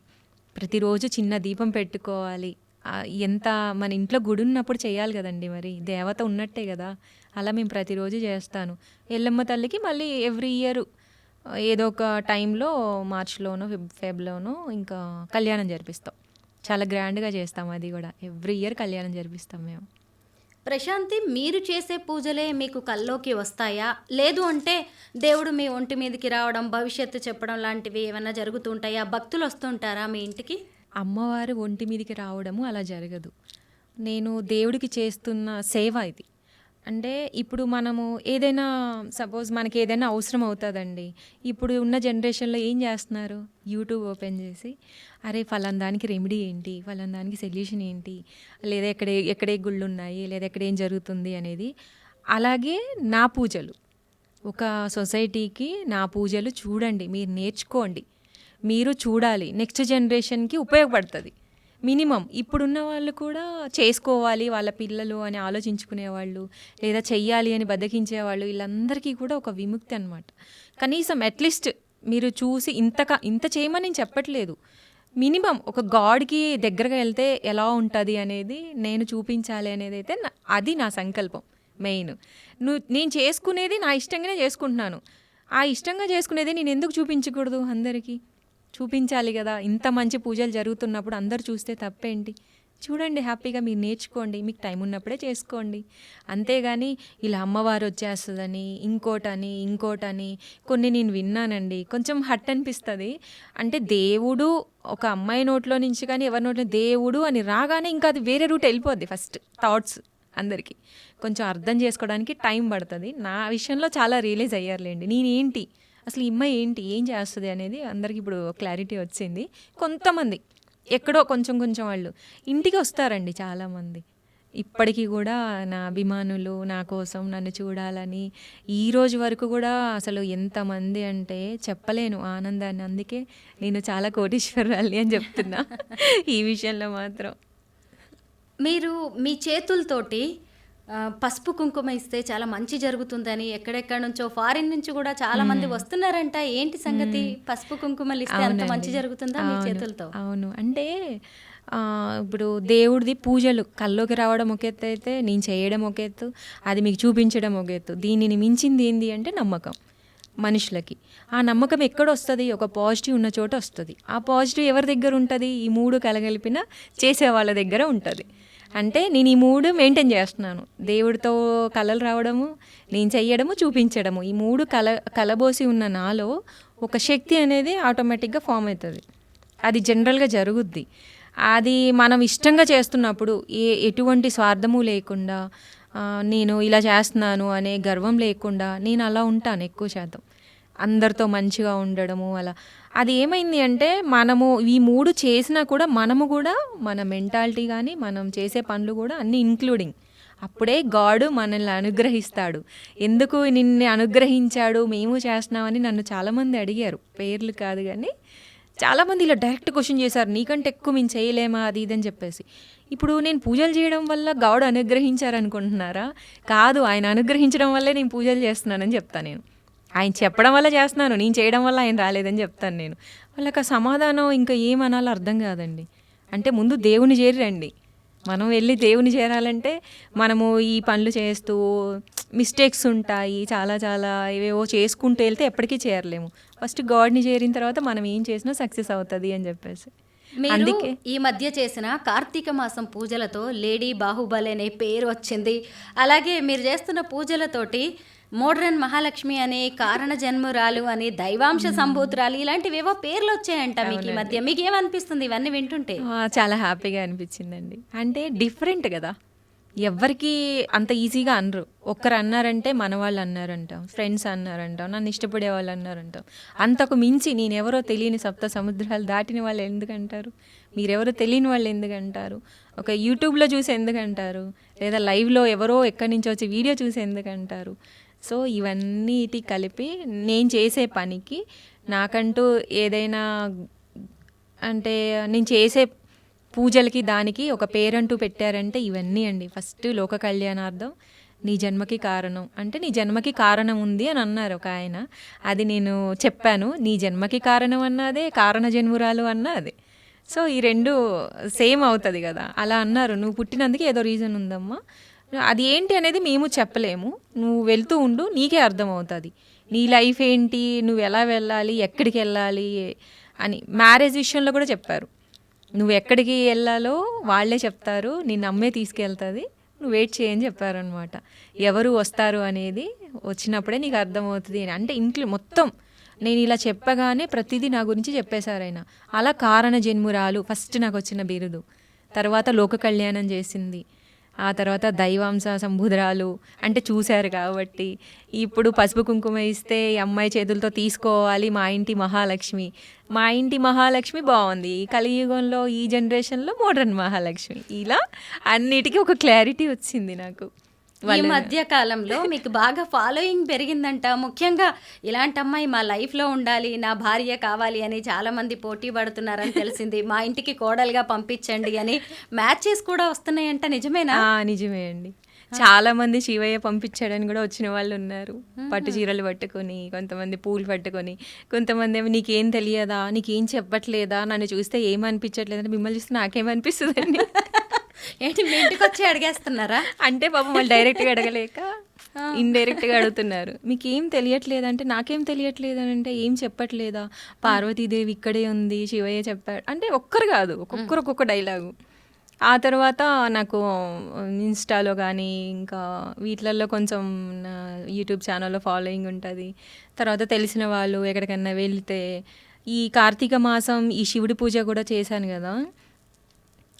ప్రతిరోజు చిన్న దీపం పెట్టుకోవాలి. ఎంత మన ఇంట్లో గుడి ఉన్నప్పుడు చేయాలి కదండి, మరి దేవత ఉన్నట్టే కదా. అలా మేము ప్రతిరోజు చేస్తాను. ఎల్లమ్మ తల్లికి మళ్ళీ ఎవ్రీ ఇయర్ ఏదో ఒక టైంలో మార్చ్లోనో ఫెబ్లోనో ఇంకా కళ్యాణం జరిపిస్తాం. చాలా గ్రాండ్గా చేస్తాం, అది కూడా ఎవ్రీ ఇయర్ కళ్యాణం జరిపిస్తాం మేము. ప్రశాంతి, మీరు చేసే పూజలే మీకు కల్లోకి వస్తాయా? లేదు అంటే దేవుడు మీ ఒంటి మీదకి రావడం, భవిష్యత్తు చెప్పడం లాంటివి ఏమైనా జరుగుతుంటాయా? భక్తులు వస్తుంటారా మీ ఇంటికి? అమ్మవారు ఒంటి మీదకి రావడము అలా జరగదు. నేను దేవుడికి చేస్తున్న సేవ ఇది. అంటే ఇప్పుడు మనము ఏదైనా సపోజ్ మనకి ఏదైనా అవసరం అవుతుందండి. ఇప్పుడు ఉన్న జనరేషన్లో ఏం చేస్తున్నారు, యూట్యూబ్ ఓపెన్ చేసి అరే ఫలానా దానికి రెమెడీ ఏంటి, ఫలానా దానికి సొల్యూషన్ ఏంటి, లేదా ఎక్కడే గుళ్ళు ఉన్నాయి, లేదా ఎక్కడ ఏం జరుగుతుంది అనేది. అలాగే నా పూజలు, ఒక సొసైటీకి నా పూజలు చూడండి, మీరు నేర్చుకోండి, మీరు చూడాలి, నెక్స్ట్ జనరేషన్కి ఉపయోగపడుతుంది. మినిమం ఇప్పుడున్న వాళ్ళు కూడా చేసుకోవాలి వాళ్ళ పిల్లలు అని ఆలోచించుకునేవాళ్ళు, లేదా చెయ్యాలి అని బద్దకించేవాళ్ళు, వీళ్ళందరికీ కూడా ఒక విముక్తి అనమాట. కనీసం అట్లీస్ట్ మీరు చూసి ఇంత చేయమని నేను చెప్పట్లేదు, మినిమం ఒక గాడ్కి దగ్గరగా వెళ్తే ఎలా ఉంటుంది అనేది నేను చూపించాలి అనేది అయితే అది నా సంకల్పం మెయిన్. నేను చేసుకునేది నా ఇష్టంగానే చేసుకుంటున్నాను. ఆ ఇష్టంగా చేసుకునేది నేను ఎందుకు చూపించకూడదు? అందరికీ చూపించాలి కదా. ఇంత మంచి పూజలు జరుగుతున్నప్పుడు అందరు చూస్తే తప్పేంటి? చూడండి, హ్యాపీగా మీరు నేర్చుకోండి, మీకు టైం ఉన్నప్పుడే చేసుకోండి. అంతేగాని ఇలా అమ్మవారు వచ్చేస్తుందని ఇంకోటని కొన్ని నేను విన్నానండి, కొంచెం హట్ అనిపిస్తుంది. అంటే దేవుడు ఒక అమ్మాయి నోట్లో నుంచి కానీ ఎవరి నోట్లో దేవుడు అని రాగానే ఇంకా అది వేరే రూట్ వెళ్ళిపోద్ది. ఫస్ట్ థాట్స్ అందరికీ కొంచెం అర్థం చేసుకోవడానికి టైం పడుతుంది. నా విషయంలో చాలా రియలైజ్ అయ్యారులేండి, నేనేంటి అసలు ఈ అమ్మాయి ఏంటి, ఏం చేస్తుంది అనేది అందరికి ఇప్పుడు క్లారిటీ వచ్చింది. కొంతమంది ఎక్కడో కొంచెం వాళ్ళు ఇంటికి వస్తారండి చాలామంది. ఇప్పటికీ కూడా నా అభిమానులు నా కోసం నన్ను చూడాలని ఈ రోజు వరకు కూడా అసలు ఎంతమంది అంటే చెప్పలేను ఆనందాన్ని. అందుకే నేను చాలా కోటీశ్వరాలి అని చెప్తున్నా ఈ విషయంలో మాత్రం. మీరు మీ చేతులతోటి పసుపు కుంకుమ ఇస్తే చాలా మంచి జరుగుతుందని ఎక్కడెక్కడ నుంచో ఫారిన్ నుంచి కూడా చాలా మంది వస్తున్నారంట. ఏంటి సంగతి? పసుపు కుంకుమలు ఇస్తే అంత మంచి జరుగుతుందా మీ చేతులతో? అవును, అంటే ఇప్పుడు దేవుడిది పూజలు కల్లోకి రావడం ఒక ఎత్తు అయితే నేను చేయడం ఒక ఎత్తు, అది మీకు చూపించడం ఒక ఎత్తు. దీనిని మించింది ఏంటి అంటే నమ్మకం మనుషులకి. ఆ నమ్మకం ఎక్కడ వస్తుంది? ఒక పాజిటివ్ ఉన్న చోట వస్తుంది. ఆ పాజిటివ్ ఎవరి దగ్గర ఉంటుంది? ఈ 3 కలగలిపిన చేసే వాళ్ళ దగ్గర ఉంటుంది. అంటే నేను ఈ 3 మెయింటైన్ చేస్తున్నాను. దేవుడితో కలలు రావడము, నేను చెయ్యడము, చూపించడము. ఈ 3 కలబోసి ఉన్న నాలో ఒక శక్తి అనేది ఆటోమేటిక్గా ఫామ్ అవుతుంది. అది జనరల్గా జరుగుద్ది. అది మనం ఇష్టంగా చేస్తున్నప్పుడు ఎటువంటి స్వార్థము లేకుండా, నేను ఇలా చేస్తున్నాను అనే గర్వం లేకుండా నేను అలా ఉంటాను ఎక్కువ శాతం. అందరితో మంచిగా ఉండడము అలా. అది ఏమైంది అంటే మనము ఈ 3 చేసినా కూడా మనము కూడా మన మెంటాలిటీ కానీ మనం చేసే పనులు కూడా అన్నీ ఇంక్లూడింగ్. అప్పుడే గాడ్ మనల్ని అనుగ్రహిస్తాడు. ఎందుకు నిన్ను అనుగ్రహించాడు, మేము చేస్తున్నామని నన్ను చాలామంది అడిగారు. పేర్లు కాదు కానీ చాలామంది ఇలా డైరెక్ట్ క్వశ్చన్ చేశారు, నీకంటే ఎక్కువ మేము చేయలేమా అది ఇదని చెప్పేసి. ఇప్పుడు నేను పూజలు చేయడం వల్ల గాడ్ అనుగ్రహించారనుకుంటున్నారా? కాదు, ఆయన అనుగ్రహించడం వల్లే నేను పూజలు చేస్తున్నానని చెప్తాను నేను. ఆయన చెప్పడం వల్ల చేస్తున్నాను, నేను చేయడం వల్ల ఆయన రాలేదని చెప్తాను నేను. వాళ్ళకి ఆ సమాధానం ఇంకా ఏమనాలో అర్థం కాదండి. అంటే ముందు దేవుని చేరండి. మనం వెళ్ళి దేవుని చేరాలంటే మనము ఈ పనులు చేస్తూ మిస్టేక్స్ ఉంటాయి, చాలా చాలా ఏవేవో చేసుకుంటూ వెళ్తే ఎప్పటికీ చేరలేము. ఫస్ట్ గాడ్ని చేరిన తర్వాత మనం ఏం చేసినా సక్సెస్ అవుతుంది అని చెప్పేసి. మీరు అందుకే ఈ మధ్య చేసిన కార్తీక మాసం పూజలతో లేడీ బాహుబలి అనే పేరు వచ్చింది. అలాగే మీరు చేస్తున్న పూజలతోటి మోడ్రన్ మహాలక్ష్మి అనే కారణ జన్మురాలు అని దైవాంశ సంభూతురాలు ఇలాంటివేవో పేర్లు వచ్చాయంట మీకు ఈ మధ్య. మీకు ఏమనిపిస్తుంది ఇవన్నీ వింటుంటే? చాలా హ్యాపీగా అనిపించిందండి. అంటే డిఫరెంట్ కదా, ఎవ్వరికి అంత ఈజీగా అనరు. ఒక్కరు అన్నారంటే మన వాళ్ళు అన్నారంటాం, ఫ్రెండ్స్ అన్నారంటాం, నన్ను ఇష్టపడే వాళ్ళు అన్నారంటాం. అంతకు మించి నేనెవరో తెలియని 7 సముద్రాలు దాటిన వాళ్ళు ఎందుకంటారు? మీరెవరో తెలియని వాళ్ళు ఎందుకంటారు? ఒక యూట్యూబ్లో చూసి ఎందుకంటారు? లేదా లైవ్లో ఎవరో ఎక్కడి నుంచి వచ్చి వీడియో చూసి ఎందుకంటారు? సో ఇవన్నీటి కలిపి నేను చేసే పనికి నాకంటూ ఏదైనా అంటే నేను చేసే పూజలకి దానికి ఒక పేరంటూ పెట్టారంటే ఇవన్నీ అండి. ఫస్ట్ లోక కళ్యాణార్థం, నీ జన్మకి కారణం అంటే నీ జన్మకి కారణం ఉంది అని అన్నారు ఒక ఆయన. అది నేను చెప్పాను, నీ జన్మకి కారణం అన్నదే, కారణ జన్మురాలు అన్నదే. సో ఈ 2 సేమ్ అవుతుంది కదా. అలా అన్నారు, నువ్వు పుట్టినందుకు ఏదో రీజన్ ఉందమ్మా, అది ఏంటి అనేది మేము చెప్పలేము, నువ్వు వెళ్తూ ఉండు నీకే అర్థమవుతుంది, నీ లైఫ్ ఏంటి, నువ్వు ఎలా వెళ్ళాలి, ఎక్కడికి వెళ్ళాలి అని. మ్యారేజ్ విషయంలో కూడా చెప్పారు, నువ్వు ఎక్కడికి వెళ్ళాలో వాళ్ళే చెప్తారు, నిన్ను అమ్మే తీసుకెళ్తుంది, నువ్వు వెయిట్ చేయని చెప్పారనమాట. ఎవరు వస్తారు అనేది వచ్చినప్పుడే నీకు అర్థమవుతుంది అని. అంటే ఇంట్లో మొత్తం నేను ఇలా చెప్పగానే ప్రతిదీ నా గురించి చెప్పేశారు ఆయన. అలా కారణ జన్మురాలు ఫస్ట్ నాకు వచ్చిన బిరుదు. తర్వాత లోక కళ్యాణం చేసింది, ఆ తర్వాత దైవాంశ సంబుధరాలు అంటే చూశారు కాబట్టి. ఇప్పుడు పసుపు కుంకుమ ఇస్తే ఈ అమ్మాయి చేతులతో తీసుకోవాలి, మా ఇంటి మహాలక్ష్మి. మా ఇంటి మహాలక్ష్మి బాగుంది, కలియుగంలో ఈ జనరేషన్లో మోడ్రన్ మహాలక్ష్మి. ఇలా అన్నిటికీ ఒక క్లారిటీ వచ్చింది నాకు. ఈ మధ్య కాలంలో మీకు బాగా ఫాలోయింగ్ పెరిగిందంట. ముఖ్యంగా ఇలాంటి అమ్మాయి మా లైఫ్లో ఉండాలి, నా భార్య కావాలి అని చాలా మంది పోటీ పడుతున్నారని తెలిసింది. మా ఇంటికి కోడలుగా పంపించండి అని మ్యాచెస్ కూడా వస్తున్నాయంట, నిజమేనా? నిజమే అండి. చాలా మంది శివయ్య పంపించాడని కూడా వచ్చిన వాళ్ళు ఉన్నారు. పట్టు చీరలు పట్టుకొని, కొంతమంది పూలు పట్టుకొని, కొంతమంది ఏమో నీకేం తెలియదా, నీకేం చెప్పట్లేదా, నన్ను చూస్తే ఏమనిపించట్లేదంటే మిమ్మల్ని చూస్తే నాకేమనిపిస్తుందండి. ఏంటి మీ ఇంటికి వచ్చి అడిగేస్తున్నారా? అంటే పాపం వాళ్ళు డైరెక్ట్గా అడగలేక ఇండైరెక్ట్గా అడుగుతున్నారు, మీకేం తెలియట్లేదంటే నాకేం తెలియట్లేదు అని. అంటే ఏం చెప్పట్లేదా, పార్వతీదేవి ఇక్కడే ఉంది, శివయ్య చెప్పాడు అంటే. ఒక్కరు కాదు, ఒక్కొక్కరు ఒక్కొక్క డైలాగు. ఆ తర్వాత నాకు ఇన్స్టాలో కానీ ఇంకా వీటిలలో కొంచెం యూట్యూబ్ ఛానల్లో ఫాలోయింగ్ ఉంటుంది. తర్వాత తెలిసిన వాళ్ళు ఎక్కడికన్నా వెళ్తే, ఈ కార్తీక మాసం ఈ శివుడి పూజ కూడా చేశాను కదా,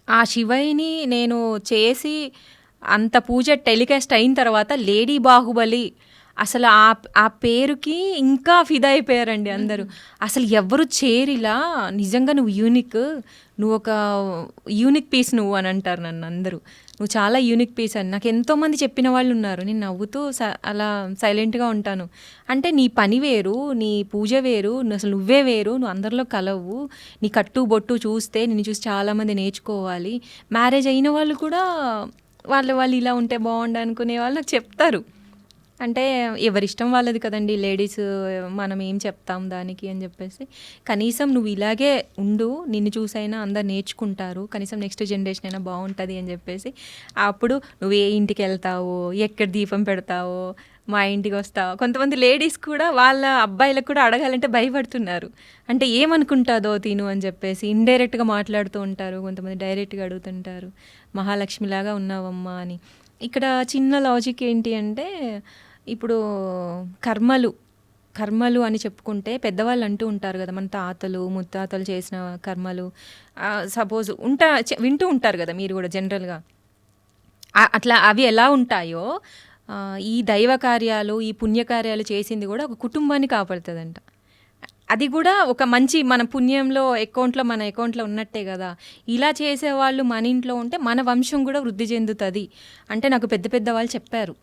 ఆ శివయ్యని నేను చేసి అంత పూజ టెలికాస్ట్ అయిన తర్వాత లేడీ బాహుబలి అసలు ఆ పేరుకి ఇంకా ఫిదా అయిపోయారండి అందరూ. అసలు ఎవరు చేరిలా, నిజంగా నువ్వు యూనిక్, నువ్వు ఒక యూనిక్ పీస్ నువ్వు అని అంటారు నన్ను అందరూ. నువ్వు చాలా యూనిక్ పీస్ అని నాకు ఎంతోమంది చెప్పిన వాళ్ళు ఉన్నారు. నేను నవ్వుతూ అలా సైలెంట్గా ఉంటాను. అంటే నీ పని వేరు, నీ పూజ వేరు, అసలు నువ్వే వేరు, నువ్వు అందరిలో కలవు. నీ కట్టు బొట్టు చూస్తే నిన్ను చూసి చాలామంది నేర్చుకోవాలి. మ్యారేజ్ అయిన వాళ్ళు కూడా వాళ్ళు ఇలా ఉంటే బాగుండు అనుకునే వాళ్ళు నాకు చెప్తారు. అంటే ఎవరిష్టం వాళ్ళది కదండి, లేడీస్ మనం ఏం చెప్తాం దానికి అని చెప్పేసి. కనీసం నువ్వు ఇలాగే ఉండు, నిన్ను చూసైనా అందరు నేర్చుకుంటారు, కనీసం నెక్స్ట్ జనరేషన్ అయినా బాగుంటుంది అని చెప్పేసి. అప్పుడు నువ్వు ఏ ఇంటికి వెళ్తావో, ఎక్కడ దీపం పెడతావో, మా ఇంటికి వస్తావో. కొంతమంది లేడీస్ కూడా వాళ్ళ అబ్బాయిలకు కూడా అడగాలంటే భయపడుతున్నారు, అంటే ఏమనుకుంటుందో తిను అని చెప్పేసి ఇండైరెక్ట్గా మాట్లాడుతూ ఉంటారు. కొంతమంది డైరెక్ట్గా అడుగుతుంటారు, మహాలక్ష్మిలాగా ఉన్నావమ్మా అని. ఇక్కడ చిన్న లాజిక్ ఏంటి అంటే, ఇప్పుడు కర్మలు అని చెప్పుకుంటే పెద్దవాళ్ళు అంటూ ఉంటారు కదా, మన తాతలు ముత్తాతలు చేసిన కర్మలు సపోజ్ వింటూ ఉంటారు కదా మీరు కూడా జనరల్గా. అట్లా అవి ఎలా ఉంటాయో ఈ దైవ కార్యాలు, ఈ పుణ్యకార్యాలు చేసింది కూడా ఒక కుటుంబాన్ని కాపాడుతుందంట. అది కూడా ఒక మంచి మన పుణ్యంలో మన అకౌంట్లో ఉన్నట్టే కదా. ఇలా చేసేవాళ్ళు మన ఇంట్లో ఉంటే మన వంశం కూడా వృద్ధి చెందుతుంది అంటే నాకు పెద్ద పెద్ద వాళ్ళు చెప్పారు.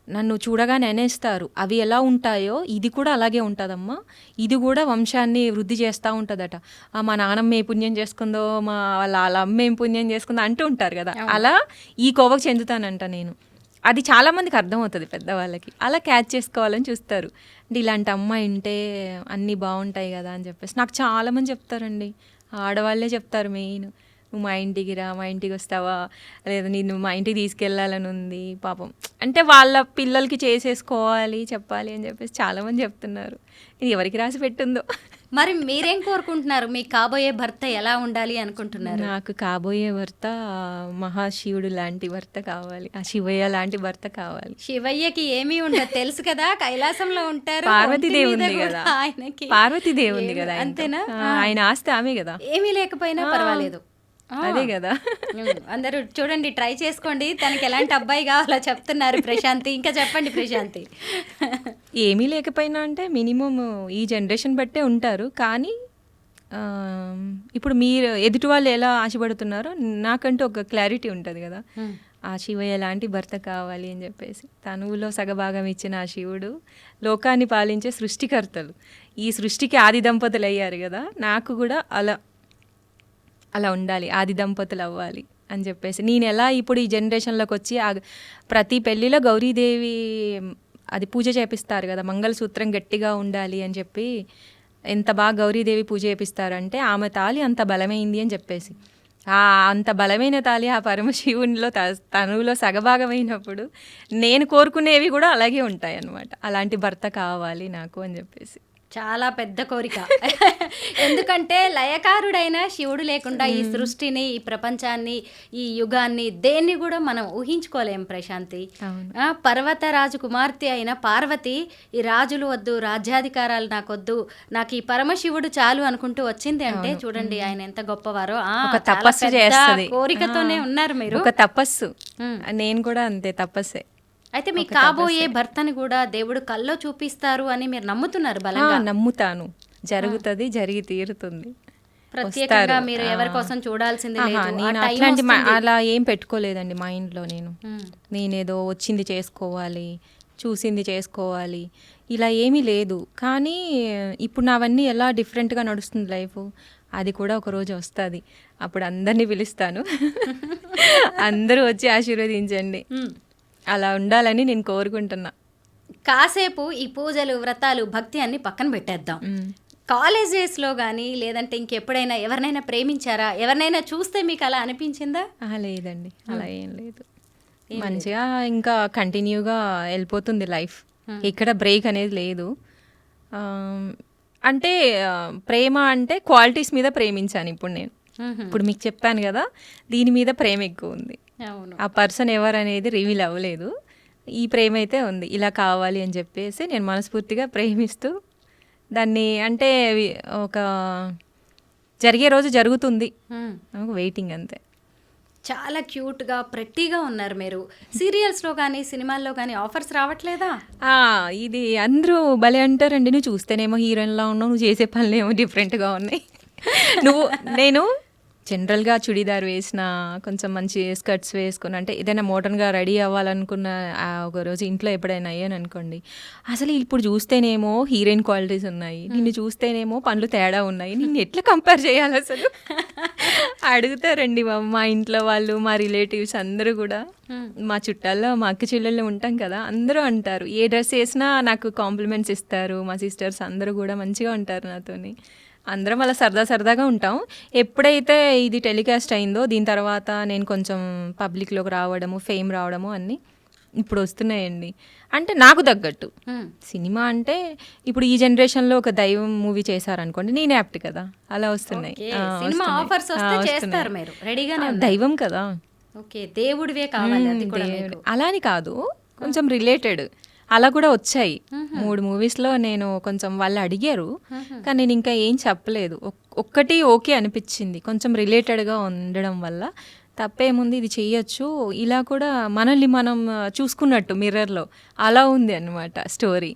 నన్ను చూడగానే అనేస్తారు, అవి ఎలా ఉంటాయో ఇది కూడా అలాగే ఉంటుందమ్మా, ఇది కూడా వంశాన్ని వృద్ధి చేస్తూ ఉంటుందట. మా నాన్నమ్మ ఏ పుణ్యం చేసుకుందో, వాళ్ళ అమ్మ ఏం పుణ్యం చేసుకుందో అంటూ ఉంటారు కదా, అలా ఈ కోవకు చెందుతానంట నేను. అది చాలామందికి అర్థమవుతుంది పెద్దవాళ్ళకి, అలా క్యాచ్ చేసుకోవాలని చూస్తారు. అంటే ఇలాంటి అమ్మాయి ఉంటే అన్నీ బాగుంటాయి కదా అని చెప్పేసి నాకు చాలామంది చెప్తారండి, ఆడవాళ్ళే చెప్తారు మెయిన్. నువ్వు మా ఇంటికి రా, మా ఇంటికి వస్తావా, లేదా నేను మా ఇంటికి తీసుకెళ్ళాలని ఉంది పాపం, అంటే వాళ్ళ పిల్లలకి చేసేసుకోవాలి చెప్పాలి అని చెప్పేసి చాలామంది చెప్తున్నారు. ఇది ఎవరికి రాసి పెట్టిందో. మరి మీరేం కోరుకుంటున్నారు, మీకు కాబోయే భర్త ఎలా ఉండాలి అనుకుంటున్నారు? నాకు కాబోయే భర్త మహాశివుడు లాంటి భర్త కావాలి, ఆ శివయ్య లాంటి భర్త కావాలి. శివయ్యకి ఏమీ ఉండదు తెలుసు కదా, కైలాసంలో ఉంటారు. పార్వతీదేవి ఉంది కదా, ఆయనకి పార్వతీదేవి ఉంది కదా, అంతేనా? ఆయన ఆస్తి ఆమె కదా, ఏమీ లేకపోయినా పర్వాలేదు. అదే కదా. అందరూ చూడండి, ట్రై చేసుకోండి. తనకి ఎలాంటి అబ్బాయి కావాలో చెప్తున్నారు ప్రశాంతి. ఇంకా చెప్పండి ప్రశాంతి. ఏమీ లేకపోయినా అంటే మినిమం ఈ జనరేషన్ బట్టే ఉంటారు, కానీ ఇప్పుడు మీరు ఎదుటి వాళ్ళు ఎలా ఆశపడుతున్నారో నాకంటూ ఒక క్లారిటీ ఉంటుంది కదా. ఆ శివయ్య లాంటి భర్త కావాలి అని చెప్పేసి. తనువులో సగభాగం ఇచ్చిన ఆ శివుడు లోకాన్ని పాలించే సృష్టికర్తలు, ఈ సృష్టికి ఆది దంపతులు అయ్యారు కదా, నాకు కూడా అలా ఉండాలి, ఆది దంపతులు అవ్వాలి అని చెప్పేసి. నేను ఎలా ఇప్పుడు ఈ జనరేషన్లోకి వచ్చి ప్రతి పెళ్ళిలో గౌరీదేవి అది పూజ చేపిస్తారు కదా, మంగళసూత్రం గట్టిగా ఉండాలి అని చెప్పి ఎంత బాగా గౌరీదేవి పూజ చేపిస్తారంటే ఆమె తాళి అంత బలమైంది అని చెప్పేసి. అంత బలమైన తాళి ఆ పరమశివునిలో తనువులో సగభాగమైనప్పుడు నేను కోరుకునేవి కూడా అలాగే ఉంటాయి అన్నమాట. అలాంటి భర్త కావాలి నాకు అని చెప్పేసి. చాలా పెద్ద కోరిక. ఎందుకంటే లయకారుడైన శివుడు లేకుండా ఈ సృష్టిని, ఈ ప్రపంచాన్ని, ఈ యుగాన్ని దేన్ని కూడా మనం ఊహించుకోలేం ప్రశాంతి. పర్వతరాజు కుమార్తె అయిన పార్వతి ఈ రాజులు వద్దు, రాజ్యాధికారాలు నాకొద్దు, నాకు ఈ పరమశివుడు చాలు అనుకుంటూ వచ్చింది అంటే చూడండి ఆయన ఎంత గొప్పవారో. తపస్సు చేస్తుంది, కోరికతోనే ఉన్నారు మీరు. ఒక తపస్సు. నేను కూడా అంతే, తపస్సే. అయితే మీ కాబోయే భర్తని కూడా దేవుడు కల్లో చూపిస్తారు అని మీరు నమ్ముతున్నారు? బలంగా నమ్ముతాను, జరుగుతుంది, జరిగి తీరుతుంది. ప్రత్యేకంగా మీరు ఎవరి కోసం చూడాల్సింది లేదు. నేను అట్లాంటి అలా ఏం పెట్టుకోలేదండి మైండ్లో. నేనేదో వచ్చింది చేసుకోవాలి, చూసింది చేసుకోవాలి, ఇలా ఏమీ లేదు. కానీ ఇప్పుడు నావన్నీ ఎలా డిఫరెంట్గా నడుస్తుంది లైఫ్, అది కూడా ఒకరోజు వస్తుంది. అప్పుడు అందరినీ పిలుస్తాను, అందరూ వచ్చి ఆశీర్వదించండి. అలా ఉండాలని నేను కోరుకుంటున్నా. కాసేపు ఈ పూజలు, వ్రతాలు, భక్తి అన్ని పక్కన పెట్టేద్దాం. కాలేజ్ డేస్లో కానీ లేదంటే ఇంకెప్పుడైనా ఎవరినైనా ప్రేమించారా? ఎవరినైనా చూస్తే మీకు అలా అనిపించిందా? లేదండి, అలా ఏం లేదు. మంచిగా ఇంకా కంటిన్యూగా వెళ్ళిపోతుంది లైఫ్, ఇక్కడ బ్రేక్ అనేది లేదు. అంటే ప్రేమ అంటే క్వాలిటీస్ మీద ప్రేమించాను ఇప్పుడు నేను. ఇప్పుడు మీకు చెప్పాను కదా, దీని మీద ప్రేమ ఎక్కువ ఉంది. ఆ పర్సన్ ఎవరు అనేది రివీల్ అవ్వలేదు, ఈ ప్రేమ అయితే ఉంది. ఇలా కావాలి అని చెప్పేసి నేను మనస్ఫూర్తిగా ప్రేమిస్తూ దాన్ని, అంటే ఒక జరిగే రోజు జరుగుతుంది, వెయిటింగ్ అంతే. చాలా క్యూట్గా ప్రెట్టీగా ఉన్నారు మీరు. సీరియల్స్లో కానీ సినిమాల్లో కానీ ఆఫర్స్ రావట్లేదా? ఇది అందరూ భలే అంటారండి, నువ్వు చూస్తేనేమో హీరోయిన్లా ఉన్నావు, నువ్వు చేసే పనులు ఏమో డిఫరెంట్గా ఉన్నాయి. నేను జనరల్గా చుడీదార్ వేసిన, కొంచెం మంచి స్కర్ట్స్ వేసుకుని, అంటే ఏదైనా మోడర్న్గా రెడీ అవ్వాలనుకున్న ఒకరోజు ఇంట్లో ఎప్పుడైనా అయ్యాను అనుకోండి, అసలు ఇప్పుడు చూస్తేనేమో హీరోయిన్ క్వాలిటీస్ ఉన్నాయి, నిన్ను చూస్తేనేమో పనులు తేడా ఉన్నాయి, నిన్ను ఎట్లా కంపేర్ చేయాలి అసలు అడుగుతారండి మా ఇంట్లో వాళ్ళు, మా రిలేటివ్స్ అందరూ కూడా, మా చుట్టాల్లో మా అక్క చెల్లెళ్ళు ఉంటాం కదా, అందరూ అంటారు. ఏ డ్రెస్ వేసినా నాకు కాంప్లిమెంట్స్ ఇస్తారు. మా సిస్టర్స్ అందరూ కూడా మంచిగా ఉంటారు నాతోని. అందరం అలా సరదాగా ఉంటాం. ఎప్పుడైతే ఇది టెలికాస్ట్ అయిందో దీని తర్వాత నేను కొంచెం పబ్లిక్లోకి రావడము, ఫేమ్ రావడము అన్నీ ఇప్పుడు వస్తున్నాయండి. అంటే నాకు తగ్గట్టు సినిమా అంటే ఇప్పుడు ఈ జనరేషన్లో ఒక దైవం మూవీ చేశారనుకోండి, నేను యాప్ట్ కదా, అలా వస్తున్నాయి. సినిమా ఆఫర్స్ వస్తే చేస్తారు మీరు రెడీగానే దైవం కదా, ఓకే, దేవుడివే కావాలి అది కూడా మీకు. అలా అని కాదు, కొంచెం రిలేటెడ్ అలా కూడా వచ్చాయి. 3 మూవీస్లో నేను కొంచెం వాళ్ళు అడిగారు, కానీ నేను ఇంకా ఏం చెప్పలేదు. ఒక్కటి ఓకే అనిపించింది, కొంచెం రిలేటెడ్గా ఉండడం వల్ల. తప్పేముంది, ఇది చెయ్యొచ్చు, ఇలా కూడా మనల్ని మనం చూసుకున్నట్టు మిర్రర్లో అలా ఉంది అన్నమాట స్టోరీ.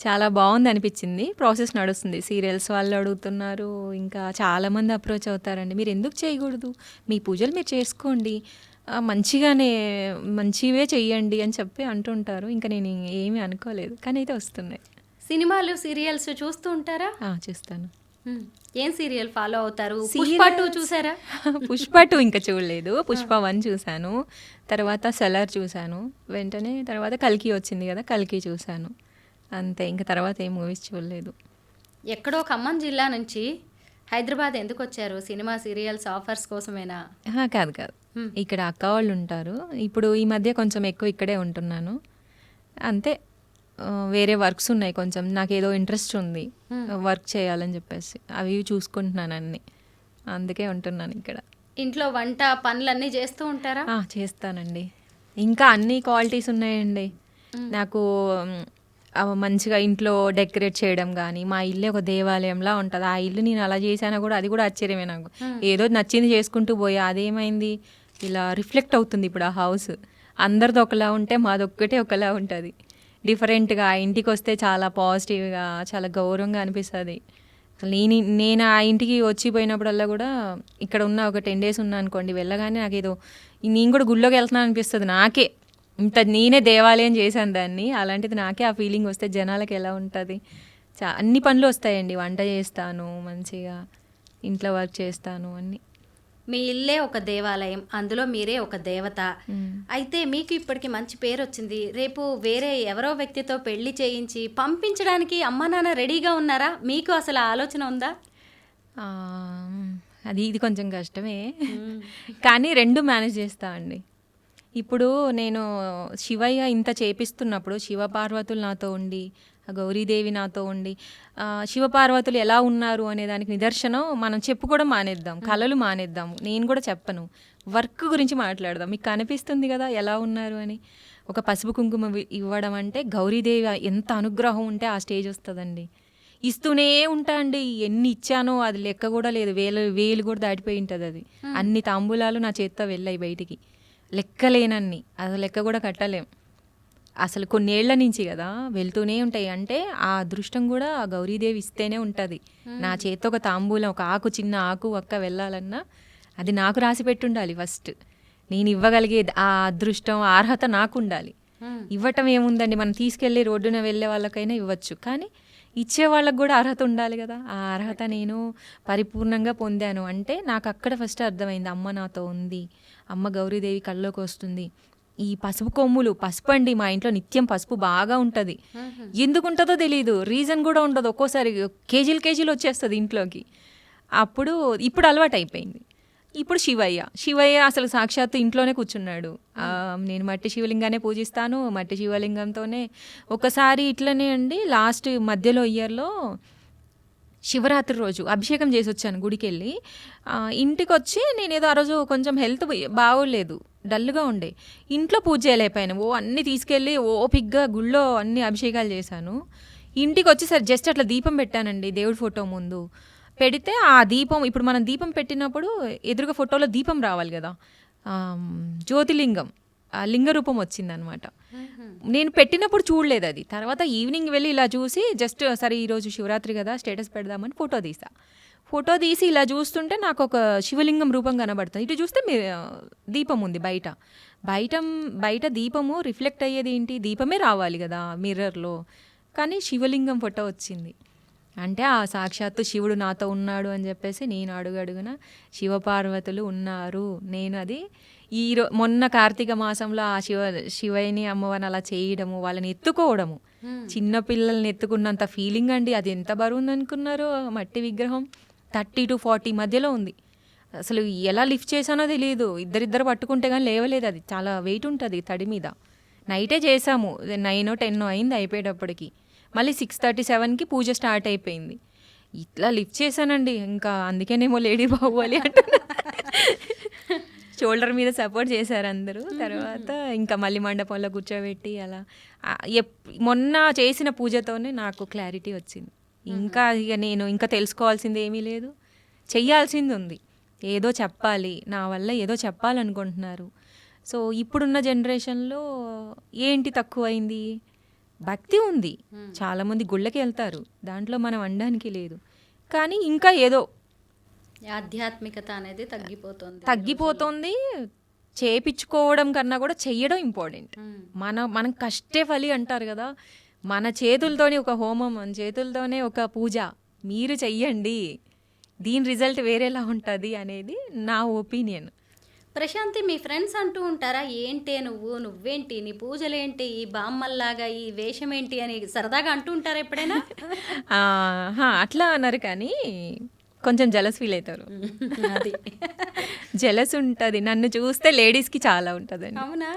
చాలా బాగుంది అనిపించింది. ప్రాసెస్ నడుస్తుంది. సీరియల్స్ వాళ్ళు అడుగుతున్నారు, ఇంకా చాలామంది అప్రోచ్ అవుతారండి, మీరు ఎందుకు చేయకూడదు, మీ పూజలు మీరు చేసుకోండి, మంచివే చెయ్యండి అని చెప్పి అంటుంటారు. ఇంకా నేను ఏమీ అనుకోలేదు, కానీ అయితే వస్తున్నాయి. సినిమాలు సీరియల్స్ చూస్తూ ఉంటారా? చూస్తాను. ఏం సీరియల్ ఫాలో అవుతారు? పుష్ప 2 చూసారా? పుష్ప 2 ఇంకా చూడలేదు. పుష్ప 1 చూశాను, తర్వాత సెలర్ చూశాను, వెంటనే తర్వాత కల్కి వచ్చింది కదా, కల్కి చూశాను, అంతే. ఇంకా తర్వాత ఏ మూవీస్ చూడలేదు. ఎక్కడో ఖమ్మం జిల్లా నుంచి హైదరాబాద్ ఎందుకు వచ్చారు? సినిమా సీరియల్స్ ఆఫర్స్ కోసమేనా? కాదు, ఇక్కడ అక్క వాళ్ళు ఉంటారు. ఇప్పుడు ఈ మధ్య కొంచెం ఎక్కువ ఇక్కడే ఉంటున్నాను, అంతే. వేరే వర్క్స్ ఉన్నాయి, కొంచెం నాకేదో ఇంట్రెస్ట్ ఉంది వర్క్ చేయాలని చెప్పేసి, అవి చూసుకుంటున్నాను అన్నీ, అందుకే ఉంటున్నాను ఇక్కడ. ఇంట్లో వంట పనులన్నీ చేస్తూ ఉంటారా? చేస్తానండి. ఇంకా అన్ని క్వాలిటీస్ ఉన్నాయండి నాకు. మంచిగా ఇంట్లో డెకరేట్ చేయడం కానీ, మా ఇల్లే ఒక దేవాలయంలా ఉంటుంది. ఆ ఇల్లు నేను అలా చేశానా కూడా అది కూడా ఆశ్చర్యమే నాకు. ఏదో నచ్చింది చేసుకుంటూ పోయా, అదేమైంది ఇలా రిఫ్లెక్ట్ అవుతుంది ఇప్పుడు ఆ హౌస్. అందరిది ఒకలా ఉంటే మాదొక్కటే ఒకలా ఉంటుంది, డిఫరెంట్గా. ఆ ఇంటికి వస్తే చాలా పాజిటివ్గా, చాలా గౌరవంగా అనిపిస్తుంది. అసలు నేను ఆ ఇంటికి వచ్చిపోయినప్పుడల్లా కూడా, ఇక్కడ ఉన్న ఒక 10 days ఉన్నా అనుకోండి, వెళ్ళగానే నాకేదో నేను కూడా గుళ్ళోకి వెళ్తున్నాను అనిపిస్తుంది నాకే. నేనే దేవాలయం చేశాను దాన్ని, అలాంటిది నాకే ఆ ఫీలింగ్ వస్తే జనాలకి ఎలా ఉంటుంది. అన్ని పనులు వస్తాయండి, వంట చేస్తాను, మంచిగా ఇంట్లో వర్క్ చేస్తాను, అన్నీ. మీ ఇల్లే ఒక దేవాలయం, అందులో మీరే ఒక దేవత. అయితే మీకు ఇప్పటికి మంచి పేరు వచ్చింది. రేపు వేరే ఎవరో వ్యక్తితో పెళ్లి చేయించి పంపించడానికి అమ్మ నాన్న రెడీగా ఉన్నారా? మీకు అసలు ఆలోచన ఉందా? ఇది కొంచెం కష్టమే, కానీ 2 మేనేజ్ చేస్తా అండి. ఇప్పుడు నేను శివయ్య ఇంత చేపిస్తున్నప్పుడు, శివపార్వతులు నాతో ఉండి, గౌరీదేవి నాతో ఉండి, శివపార్వతులు ఎలా ఉన్నారు అనే దానికి నిదర్శనం మనం చెప్పుకోవడం మానేద్దాం, కళలు మానేద్దాం. నేను కూడా చెప్పను, వర్క్ గురించి మాట్లాడదాం. మీకు కనిపిస్తుంది కదా ఎలా ఉన్నారు అని. ఒక పసుపు కుంకుమ ఇవ్వడం అంటే గౌరీదేవి ఎంత అనుగ్రహం ఉంటే ఆ స్టేజ్ వస్తుందండి. ఇస్తూనే ఉంటా అండి, ఎన్ని ఇచ్చానో అది లెక్క కూడా లేదు, వేలు కూడా దాటిపోయి ఉంటుంది అది. అన్ని తాంబూలాలు నా చేత్తో వెళ్ళాయి బయటికి, లెక్కలేనన్ని, అది లెక్క కూడా కట్టలేం. అసలు కొన్నేళ్ల నుంచి కదా వెళ్తూనే ఉంటాయి. అంటే ఆ అదృష్టం కూడా ఆ గౌరీదేవి ఇస్తేనే ఉంటుంది. నా చేత్తో ఒక తాంబూలం, ఒక ఆకు, చిన్న ఆకు ఒక్క వెళ్ళాలన్నా అది నాకు రాసి పెట్టుండాలి ఫస్ట్. నేను ఇవ్వగలిగే ఆ అదృష్టం, అర్హత నాకు ఉండాలి. ఇవ్వటం ఏముందండి, మనం తీసుకెళ్ళి రోడ్డున వెళ్ళే వాళ్ళకైనా ఇవ్వచ్చు, కానీ ఇచ్చే వాళ్ళకు కూడా అర్హత ఉండాలి కదా. ఆ అర్హత నేను పరిపూర్ణంగా పొందాను అంటే నాకు అక్కడ ఫస్ట్ అర్థమైంది, అమ్మ నాతో ఉంది, అమ్మ గౌరీదేవి కళ్ళలోకి వస్తుంది. ఈ పసుపు కొమ్ములు, పసుపు అండి మా ఇంట్లో నిత్యం పసుపు బాగా ఉంటుంది. ఎందుకు ఉంటుందో తెలియదు, రీజన్ కూడా ఉండదు. ఒక్కోసారి కేజీలు వచ్చేస్తుంది ఇంట్లోకి. ఇప్పుడు అలవాటు అయిపోయింది. ఇప్పుడు శివయ్య అసలు సాక్షాత్తు ఇంట్లోనే కూర్చున్నాడు. నేను మట్టి శివలింగానే పూజిస్తాను, మట్టి శివలింగంతోనే. ఒకసారి ఇట్లనే అండి, లాస్ట్ మధ్యలో ఇయర్లో శివరాత్రి రోజు అభిషేకం చేసి వచ్చాను గుడికి వెళ్ళి. ఇంటికి వచ్చి నేను ఏదో ఆ రోజు కొంచెం హెల్త్ బాగోలేదు, డల్గా ఉండే, ఇంట్లో పూజ చేయలేకపోయాను. అన్నీ తీసుకెళ్ళి ఓపిగ్గా గుళ్ళో అన్ని అభిషేకాలు చేశాను. ఇంటికి వచ్చేసరి జస్ట్ అట్లా దీపం పెట్టానండి దేవుడి ఫోటో ముందు. పెడితే ఆ దీపం, ఇప్పుడు మనం దీపం పెట్టినప్పుడు ఎదురుగా ఫోటోలో దీపం రావాలి కదా, జ్యోతిలింగం, ఆ లింగ రూపం వచ్చిందనమాట. నేను పెట్టినప్పుడు చూడలేదు అది. తర్వాత ఈవినింగ్ వెళ్ళి ఇలా చూసి జస్ట్ సరే ఈరోజు శివరాత్రి కదా స్టేటస్ పెడదామని ఫోటో తీసి ఇలా చూస్తుంటే నాకు ఒక శివలింగం రూపం కనబడుతుంది. ఇటు చూస్తే దీపం ఉంది బయట దీపము రిఫ్లెక్ట్ అయ్యేది ఏంటి, దీపమే రావాలి కదా మిర్రర్లో, కానీ శివలింగం ఫోటో వచ్చింది. అంటే ఆ సాక్షాత్తు శివుడు నాతో ఉన్నాడు అని చెప్పేసి నేను అడుగడుగున శివపార్వతులు ఉన్నారు. నేను అది మొన్న కార్తీక మాసంలో ఆ శివయ్యని అమ్మవారిని అలా చేయడము, వాళ్ళని ఎత్తుకోవడము, చిన్న పిల్లల్ని ఎత్తుకున్నంత ఫీలింగ్ అండి. అది ఎంత బరువు ఉంది అనుకున్నారు? మట్టి విగ్రహం 30 to 40 మధ్యలో ఉంది. అసలు ఎలా లిఫ్ట్ చేశానో తెలియదు. ఇద్దరిద్దరు పట్టుకుంటే కానీ లేవలేదు. అది చాలా వెయిట్ ఉంటుంది తడి మీద. నైటే చేసాము, 9 or 10 అయింది అయిపోయేటప్పటికి. మళ్ళీ 6:37కి పూజ స్టార్ట్ అయిపోయింది. ఇట్లా లిఫ్ట్ చేశానండి. ఇంకా అందుకేనేమో లేడీ బాహుబలి అంటున్నా. షోల్డర్ మీద సపోర్ట్ చేశారు అందరూ. తర్వాత ఇంకా మళ్ళీ మండపంలో కూర్చోబెట్టి అలా మొన్న చేసిన పూజతోనే నాకు క్లారిటీ వచ్చింది. ఇంకా ఇక నేను ఇంకా తెలుసుకోవాల్సింది ఏమీ లేదు, చెయ్యాల్సింది ఉంది. ఏదో చెప్పాలి, నా వల్ల ఏదో చెప్పాలనుకుంటున్నారు. సో ఇప్పుడున్న జనరేషన్లో ఏంటి తక్కువైంది? భక్తి ఉంది, చాలామంది గుళ్ళకి వెళ్తారు, దాంట్లో మనం అనడానికి లేదు. కానీ ఇంకా ఏదో ఆధ్యాత్మికత అనేది తగ్గిపోతుంది. చేపించుకోవడం కన్నా కూడా చెయ్యడం ఇంపార్టెంట్. మనం కష్టే ఫలి అంటారు కదా, మన చేతులతోనే ఒక హోమం, మన చేతులతోనే ఒక పూజ మీరు చెయ్యండి, దీని రిజల్ట్ వేరేలా ఉంటుంది అనేది నా ఒపీనియన్. ప్రశాంతి, మీ ఫ్రెండ్స్ అంటూ ఉంటారా, ఏంటే నువ్వేంటి, నీ పూజలేంటి, ఈ బామ్మల్లాగా ఈ వేషం ఏంటి అని సరదాగా అంటూ ఉంటారా ఎప్పుడైనా? అట్లా అన్నారు, కానీ కొంచెం జలస్ ఫీల్ అవుతారు. అది జలస్ ఉంటుంది. నన్ను చూస్తే లేడీస్కి చాలా ఉంటుంది. అవునా?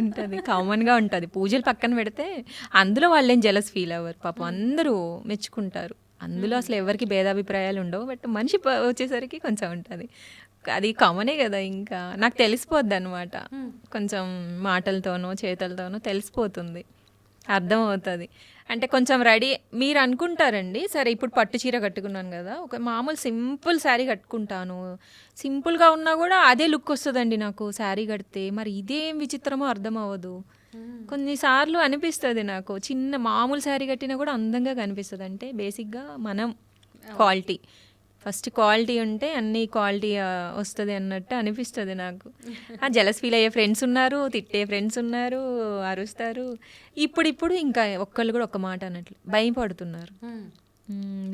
ఉంటుంది, కామన్గా ఉంటుంది. పూజలు పక్కన పెడితే అందులో వాళ్ళేం జలస్ ఫీల్ అవ్వరు పాపం, అందరూ మెచ్చుకుంటారు. అందులో అసలు ఎవరికి భేదాభిప్రాయాలు ఉండవు. బట్ మనిషి వచ్చేసరికి కొంచెం ఉంటుంది, అది కామనే కదా. ఇంకా నాకు తెలిసిపోద్ది అనమాట, కొంచెం మాటలతోనో చేతలతోనో తెలిసిపోతుంది, అర్థమవుతుంది. అంటే కొంచెం రెడీ మీరు అనుకుంటారండి, సరే ఇప్పుడు పట్టు చీర కట్టుకున్నాను కదా, ఒక మామూలు సింపుల్ శారీ కట్టుకుంటాను, సింపుల్గా ఉన్నా కూడా అదే లుక్ వస్తుందండి నాకు శారీ కడితే. మరి ఇదేం విచిత్రమో అర్థం అవ్వదు. కొన్నిసార్లు అనిపిస్తుంది నాకు, చిన్న మామూలు శారీ కట్టినా కూడా అందంగా కనిపిస్తుంది. అంటే బేసిక్గా మనం క్వాలిటీ, ఫస్ట్ క్వాలిటీ ఉంటే అన్ని క్వాలిటీ వస్తుంది అన్నట్టు అనిపిస్తుంది నాకు. జలస్ ఫీల్ అయ్యే ఫ్రెండ్స్ ఉన్నారు, తిట్టే ఫ్రెండ్స్ ఉన్నారు, అరుస్తారు. ఇప్పుడు ఇంకా ఒక్కళ్ళు కూడా ఒక్క మాట అన్నట్లు భయపడుతున్నారు.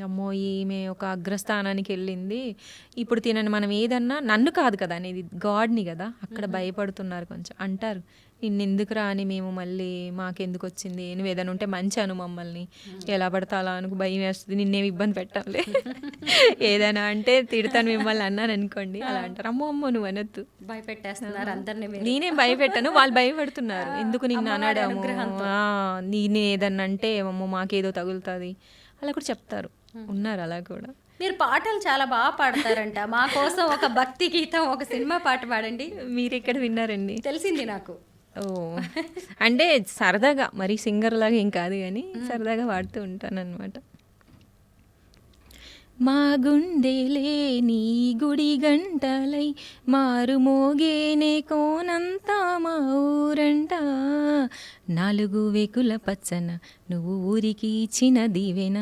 అమ్మో ఈమె ఒక అగ్రస్థానానికి వెళ్ళింది, ఇప్పుడు తినని మనం ఏదన్నా, నన్ను కాదు కదా అనేది, గాడ్ని కదా, అక్కడ భయపడుతున్నారు కొంచెం. అంటారు, నిన్నెందుకురా అని మేము మళ్ళీ మాకెందుకు వచ్చింది, నువ్వు ఏదైనా ఉంటే మంచి అను, మమ్మల్ని ఎలా పడతా అలా అనుకు, భయం వేస్తుంది, నిన్నేమి ఇబ్బంది పెట్టాలి, ఏదైనా అంటే తిడతాను మిమ్మల్ని అన్నాను అనుకోండి, అలా అంటారు. అమ్మో నువ్వు అనొద్దు, భయపెట్టేస్తున్నారు అందరినీ. నేనేం భయపెట్టాను, వాళ్ళు భయపడుతున్నారు, ఎందుకు నిన్ను అనడము, నేను ఏదన్నా అంటే అమ్మో మాకేదో తగులుతుంది అలా కూడా చెప్తారు, ఉన్నారు అలా కూడా. మీరు పాటలు చాలా బాగా పాడతారంట, మా కోసం ఒక భక్తి గీతం, ఒక సినిమా పాట పాడండి. మీరు ఎక్కడ విన్నారండి? తెలిసింది నాకు. ఓ అంటే సరదాగా, మరి సింగర్ లాగా ఏం కాదు కానీ సరదాగా పాడుతూ ఉంటాను అనమాట. మా గుండెలే నీ గుడి గంటలై మారు మోగేనే కోనంతా మా ఊరంట, 4 వేకుల పచ్చన నువ్వు ఊరికి ఇచ్చిన దీవెన,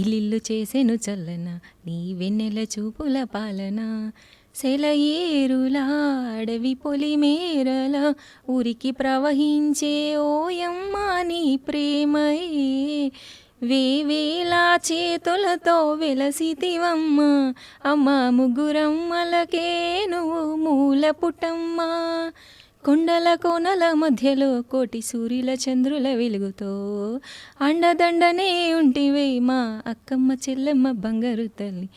ఇల్లు చేసెను చల్లన నీ వెన్నెల చూపుల పాలన, సెలయేరులా అడవి పొలిమేరల ఊరికి ప్రవహించే ఓయమ్మ నీ ప్రేమయే, వేవేలా చేతులతో వెలసితివమ్మ, అమ్మ ముగ్గురమ్మలకే నువ్వు మూల పుట్టమ్మ, కొండల కోనల మధ్యలో కోటి సూర్యుల చంద్రుల వెలుగుతో అండదండనే ఉంటివే మా అక్కమ్మ చెల్లెమ్మ బంగారు తల్లి,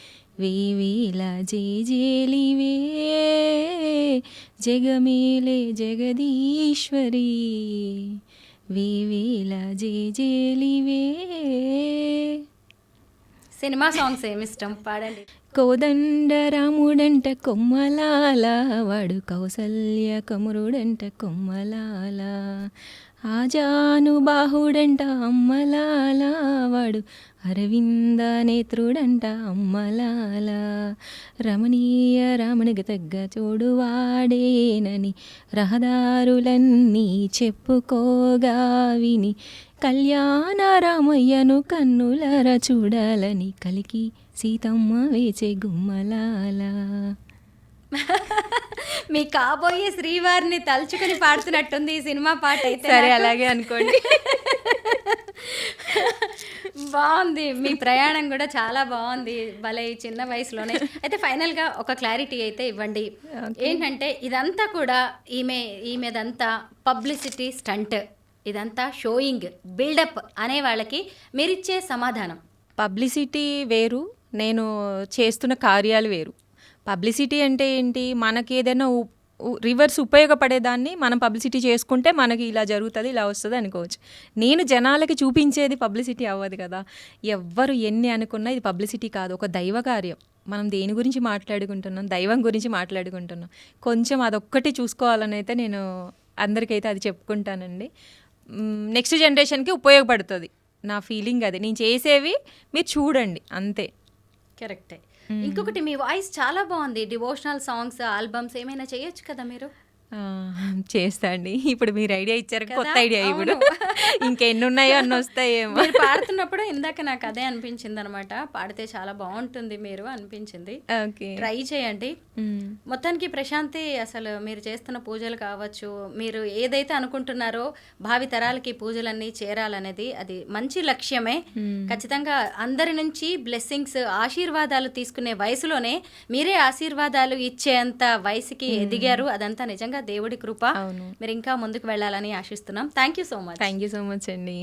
వేవేలా జేజేలివే జగమేలే జగదీశ్వరి, వేవేలా జేజేలివే. సినిమా సాంగ్స్ ఏమిష్టం పాడండి. కోదండ రాముడంట కొమ్మలాల వాడు, కౌసల్య కమురుడంట కొమ్మలాల, ఆజాను బాహుడంట అమ్మలాల వాడు, అరవింద నేత్రుడంట అమ్మలాల, రమణీయ రామునికి తగ్గ చోడువాడేనని రహదారులన్నీ చెప్పుకోగా విని, కళ్యాణ రామయ్యను కన్నులర చూడాలని కలికి సీతమ్మ వేచే గుమ్మలాల. మీ కాబోయే శ్రీవారిని తలుచుకుని పాడుతున్నట్టుంది ఈ సినిమా పాట అయితే. సరే అలాగే అనుకోండి. బాగుంది, మీ ప్రయాణం కూడా చాలా బాగుంది, భలే ఈ చిన్న వయసులోనే. అయితే ఫైనల్గా ఒక క్లారిటీ అయితే ఇవ్వండి. ఏంటంటే ఇదంతా కూడా ఈమెదంతా పబ్లిసిటీ స్టంట్, ఇదంతా షోయింగ్, బిల్డప్ అనే వాళ్ళకి మీరిచ్చే సమాధానం? పబ్లిసిటీ వేరు, నేను చేస్తున్న కార్యాలు వేరు. పబ్లిసిటీ అంటే ఏంటి, మనకి ఏదైనా రివర్స్ ఉపయోగపడేదాన్ని మనం పబ్లిసిటీ చేసుకుంటే మనకి ఇలా జరుగుతుంది, ఇలా వస్తుంది అనుకోవచ్చు. నేను జనాలకి చూపించేది పబ్లిసిటీ అవ్వదు కదా. ఎవ్వరు ఎన్ని అనుకున్నా ఇది పబ్లిసిటీ కాదు, ఒక దైవ కార్యం. మనం దేని గురించి మాట్లాడుకుంటున్నాం, దైవం గురించి మాట్లాడుకుంటున్నాం. కొంచెం అదొక్కటి చూసుకోవాలని అయితే నేను అందరికైతే అది చెప్పుకుంటానండి. నెక్స్ట్ జనరేషన్కి ఉపయోగపడుతుంది, నా ఫీలింగ్ అది. నేను చేసేవి మీరు చూడండి అంతే. కరెక్టే. ఇంకొకటి, మీ వాయిస్ చాలా బాగుంది. డివోషనల్ సాంగ్స్, ఆల్బమ్స్ ఏమైనా చేయొచ్చు కదా మీరు? చేస్తా అండి. ఇప్పుడు మీరు ఐడియా ఇచ్చారు, కదా? కొత్త ఐడియా. ఇప్పుడు అవును. ఇంకెన్ని ఉన్నాయో అన్ని వస్తాయేమో. మీరు పాడుతున్నప్పుడు ఇందాక నాకు అదే అనిపించింది అనమాట, పాడితే చాలా బాగుంటుంది మీరు అనిపించింది. ఓకే, ట్రై చేయండి. మొత్తానికి ప్రశాంతి, అసలు మీరు చేస్తున్న పూజలు కావచ్చు, మీరు ఏదైతే అనుకుంటున్నారో భావి తరాలకి పూజలన్నీ చేరాలనేది అది మంచి లక్ష్యమే. ఖచ్చితంగా అందరి నుంచి బ్లెస్సింగ్స్, ఆశీర్వాదాలు తీసుకునే వయసులోనే మీరే ఆశీర్వాదాలు ఇచ్చేంత వయసుకి ఎదిగారు. అదంతా నిజంగా దేవుడి కృప. మీరు ఇంకా ముందుకు వెళ్ళాలని ఆశిస్తున్నాం. Thank you so much. Thank you so much అండి.